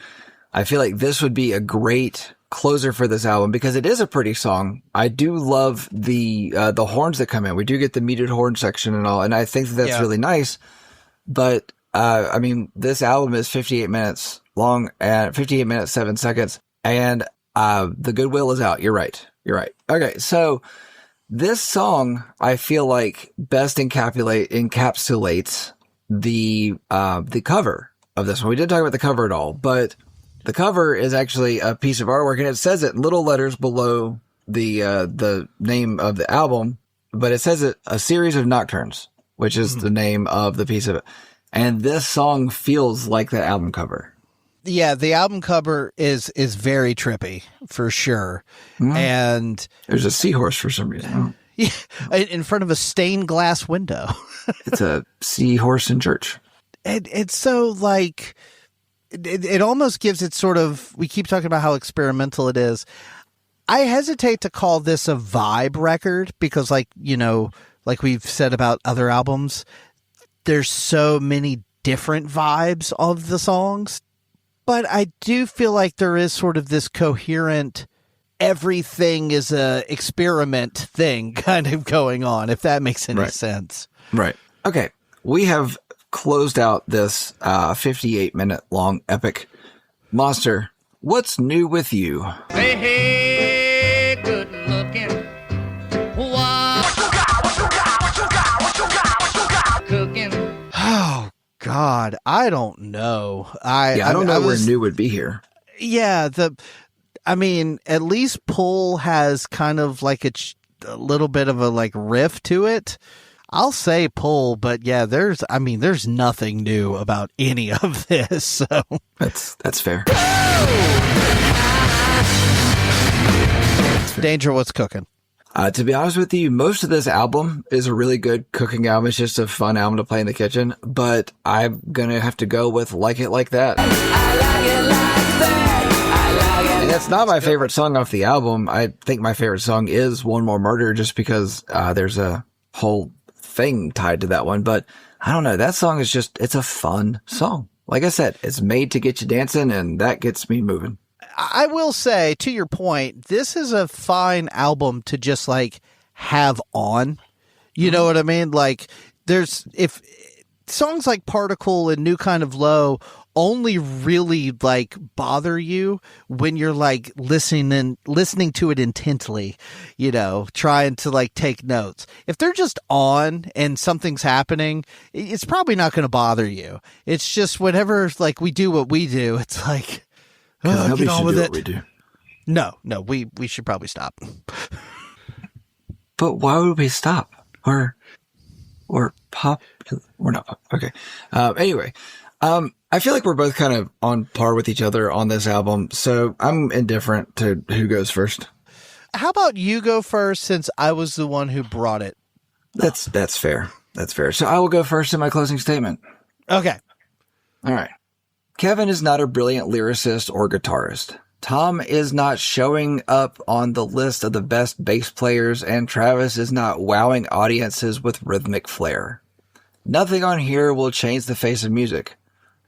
I feel like this would be a great closer for this album because it is a pretty song. I do love the horns that come in. We do get the muted horn section and all, and I think that's really nice. But, this album is 58 minutes long and 58 minutes, 7 seconds, and the goodwill is out. You're right. Okay, so this song, I feel like best encapsulates the cover of this one. We didn't talk about the cover at all, but the cover is actually a piece of artwork, and it says it in little letters below the name of the album, but it says it a series of nocturnes, which is the name of the piece of it. And this song feels like the album cover. Yeah, the album cover is very trippy for sure. And there's a seahorse for some reason. Yeah, in front of a stained glass window. It's a seahorse in church. It's so like, it almost gives it sort of, we keep talking about how experimental it is. I hesitate to call this a vibe record because like we've said about other albums, there's so many different vibes of the songs. But I do feel like there is sort of this coherent, everything is a experiment thing kind of going on, if that makes any sense. Right. Okay. We have closed out this 58-minute long epic. Monster, what's new with you? Hey, good looking. What you got? Cooking. Oh, God. I don't know. I don't know where new would be here. Yeah. At least Pull has kind of like a little bit of a like riff to it. I'll say Pull, but yeah, there's nothing new about any of this. So that's fair. Danger, what's cooking? To be honest with you, most of this album is a really good cooking album. It's just a fun album to play in the kitchen, but I'm going to have to go with Like It Like That. I like it like that. And that's not my favorite song off the album. I think my favorite song is One More Murder just because there's a whole thing tied to that one. But I don't know. That song is it's a fun song. Like I said, it's made to get you dancing, and that gets me moving. I will say, to your point, this is a fine album to just like have on. You know what I mean? Like if songs like Particle and New Kind of Low only really like bother you when you're like listening to it intently, you know, trying to like take notes. If they're just on and something's happening, it's probably not going to bother you. It's just whenever like we do what we do, it's like, oh, get on with it. We do. No, we should probably stop. But why would we stop? Or pop? We're not pop. Okay. Anyway, I feel like we're both kind of on par with each other on this album, so I'm indifferent to who goes first. How about you go first, since I was the one who brought it? That's fair. That's fair. So I will go first in my closing statement. Okay. All right. Kevin is not a brilliant lyricist or guitarist. Tom is not showing up on the list of the best bass players, and Travis is not wowing audiences with rhythmic flair. Nothing on here will change the face of music.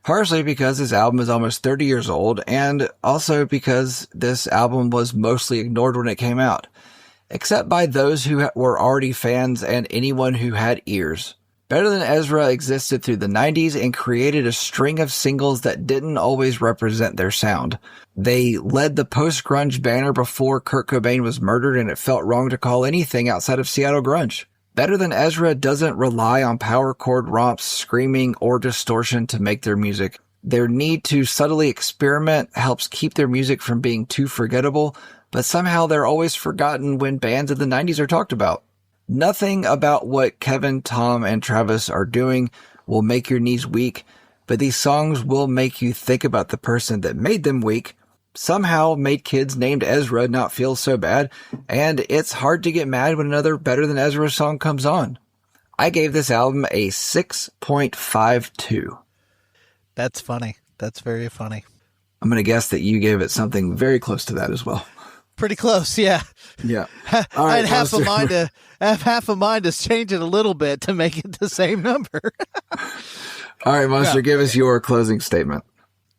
Partially because this album is almost 30 years old, and also because this album was mostly ignored when it came out, except by those who were already fans and anyone who had ears. Better Than Ezra existed through the 90s and created a string of singles that didn't always represent their sound. They led the post-grunge banner before Kurt Cobain was murdered, and it felt wrong to call anything outside of Seattle grunge. Better Than Ezra doesn't rely on power chord romps, screaming, or distortion to make their music. Their need to subtly experiment helps keep their music from being too forgettable, but somehow they're always forgotten when bands of the 90s are talked about. Nothing about what Kevin, Tom, and Travis are doing will make your knees weak, but these songs will make you think about the person that made them weak, somehow made kids named Ezra not feel so bad, and it's hard to get mad when another Better Than Ezra song comes on. I gave this album a 6.52. That's funny. That's very funny. I'm going to guess that you gave it something very close to that as well. Pretty close, yeah. Yeah. All right, I had half a mind to change it a little bit to make it the same number. All right, Monster, give us your closing statement.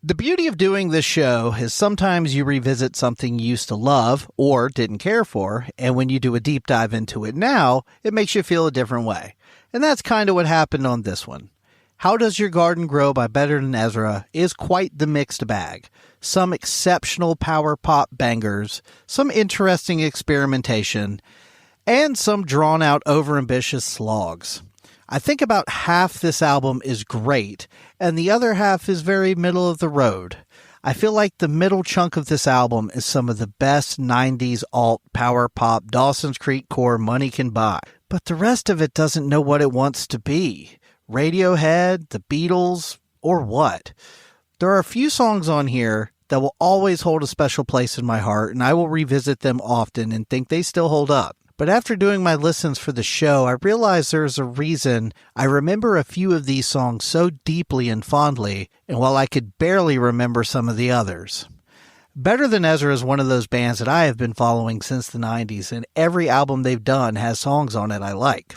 The beauty of doing this show is sometimes you revisit something you used to love or didn't care for, and when you do a deep dive into it now, it makes you feel a different way. And that's kind of what happened on this one. How Does Your Garden Grow by Better Than Ezra is quite the mixed bag. Some exceptional power pop bangers, some interesting experimentation, and some drawn-out overambitious slogs. I think about half this album is great, and the other half is very middle of the road. I feel like the middle chunk of this album is some of the best 90s alt power pop Dawson's Creek core money can buy, but the rest of it doesn't know what it wants to be. Radiohead, the Beatles, or what? There are a few songs on here that will always hold a special place in my heart, and I will revisit them often and think they still hold up. But after doing my listens for the show, I realized there's a reason I remember a few of these songs so deeply and fondly, and while I could barely remember some of the others. Better Than Ezra is one of those bands that I have been following since the 90s, and every album they've done has songs on it I like.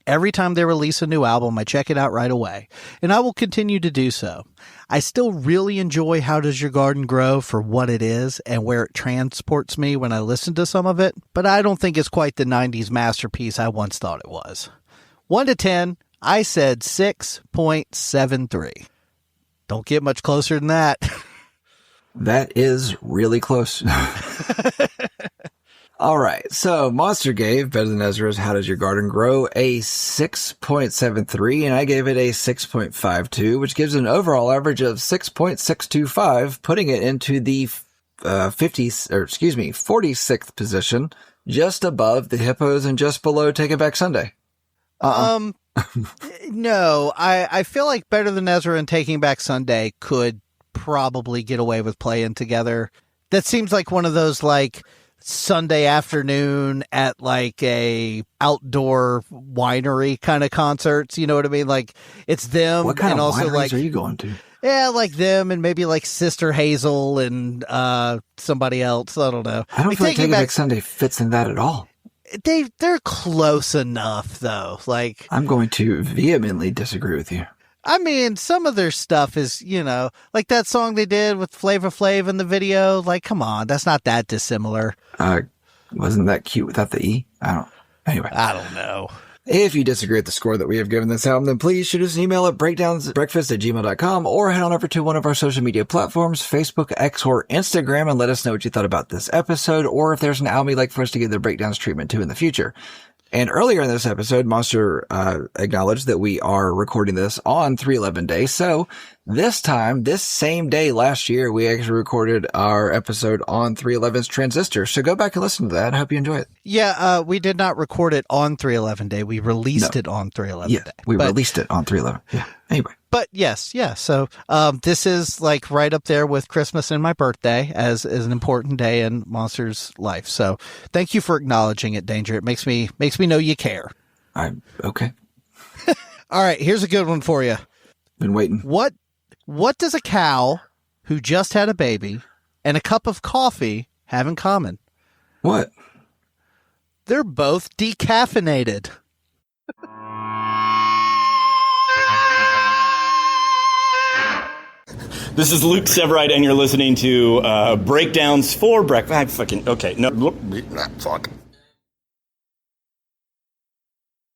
Every time they release a new album, I check it out right away, and I will continue to do so. I still really enjoy How Does Your Garden Grow for what it is and where it transports me when I listen to some of it, but I don't think it's quite the 90s masterpiece I once thought it was. 1 to 10, I said 6.73. Don't get much closer than that. That is really close. All right, so Monster gave Better Than Ezra's How Does Your Garden Grow a 6.73, and I gave it a 6.52, which gives an overall average of 6.625, putting it into the 46th position, just above the Hippos and just below Take It Back Sunday. No, I feel like Better Than Ezra and Taking Back Sunday could probably get away with playing together. That seems like one of those, like, Sunday afternoon at like a outdoor winery kind of concerts, you know what I mean? Like it's them. What kind and of also wineries like, are you going to? Yeah, like them and maybe like Sister Hazel and somebody else. I don't know. I don't feel like Take It Back Sunday fits in that at all. They're close enough though. Like I'm going to vehemently disagree with you. I mean, some of their stuff is, you know, like that song they did with Flavor Flav in the video. Like, come on, that's not that dissimilar. Wasn't that cute without the E? Anyway. I don't know. If you disagree with the score that we have given this album, then please shoot us an email at breakdownsbreakfast@gmail.com or head on over to one of our social media platforms, Facebook, X, or Instagram, and let us know what you thought about this episode, or if there's an album you'd like for us to give the breakdowns treatment to in the future. And earlier in this episode, Monster acknowledged that we are recording this on 3/11 Day. So this time, this same day last year, we actually recorded our episode on 3/11's Transistor. So go back and listen to that. I hope you enjoy it. Yeah, we did not record it on 3/11 Day. We released it on 3/11 Yeah, Day. we released it on 3/11. Yeah. Anyway. But yes, yeah. So this is like right up there with Christmas and my birthday as an important day in Monster's life. So thank you for acknowledging it, Danger. It makes me know you care. Okay. All right, here's a good one for you. Been waiting. What does a cow who just had a baby and a cup of coffee have in common? What? They're both decaffeinated. This is Luke Severide, and you're listening to Breakdowns for Breakfast. Okay, no, fuck.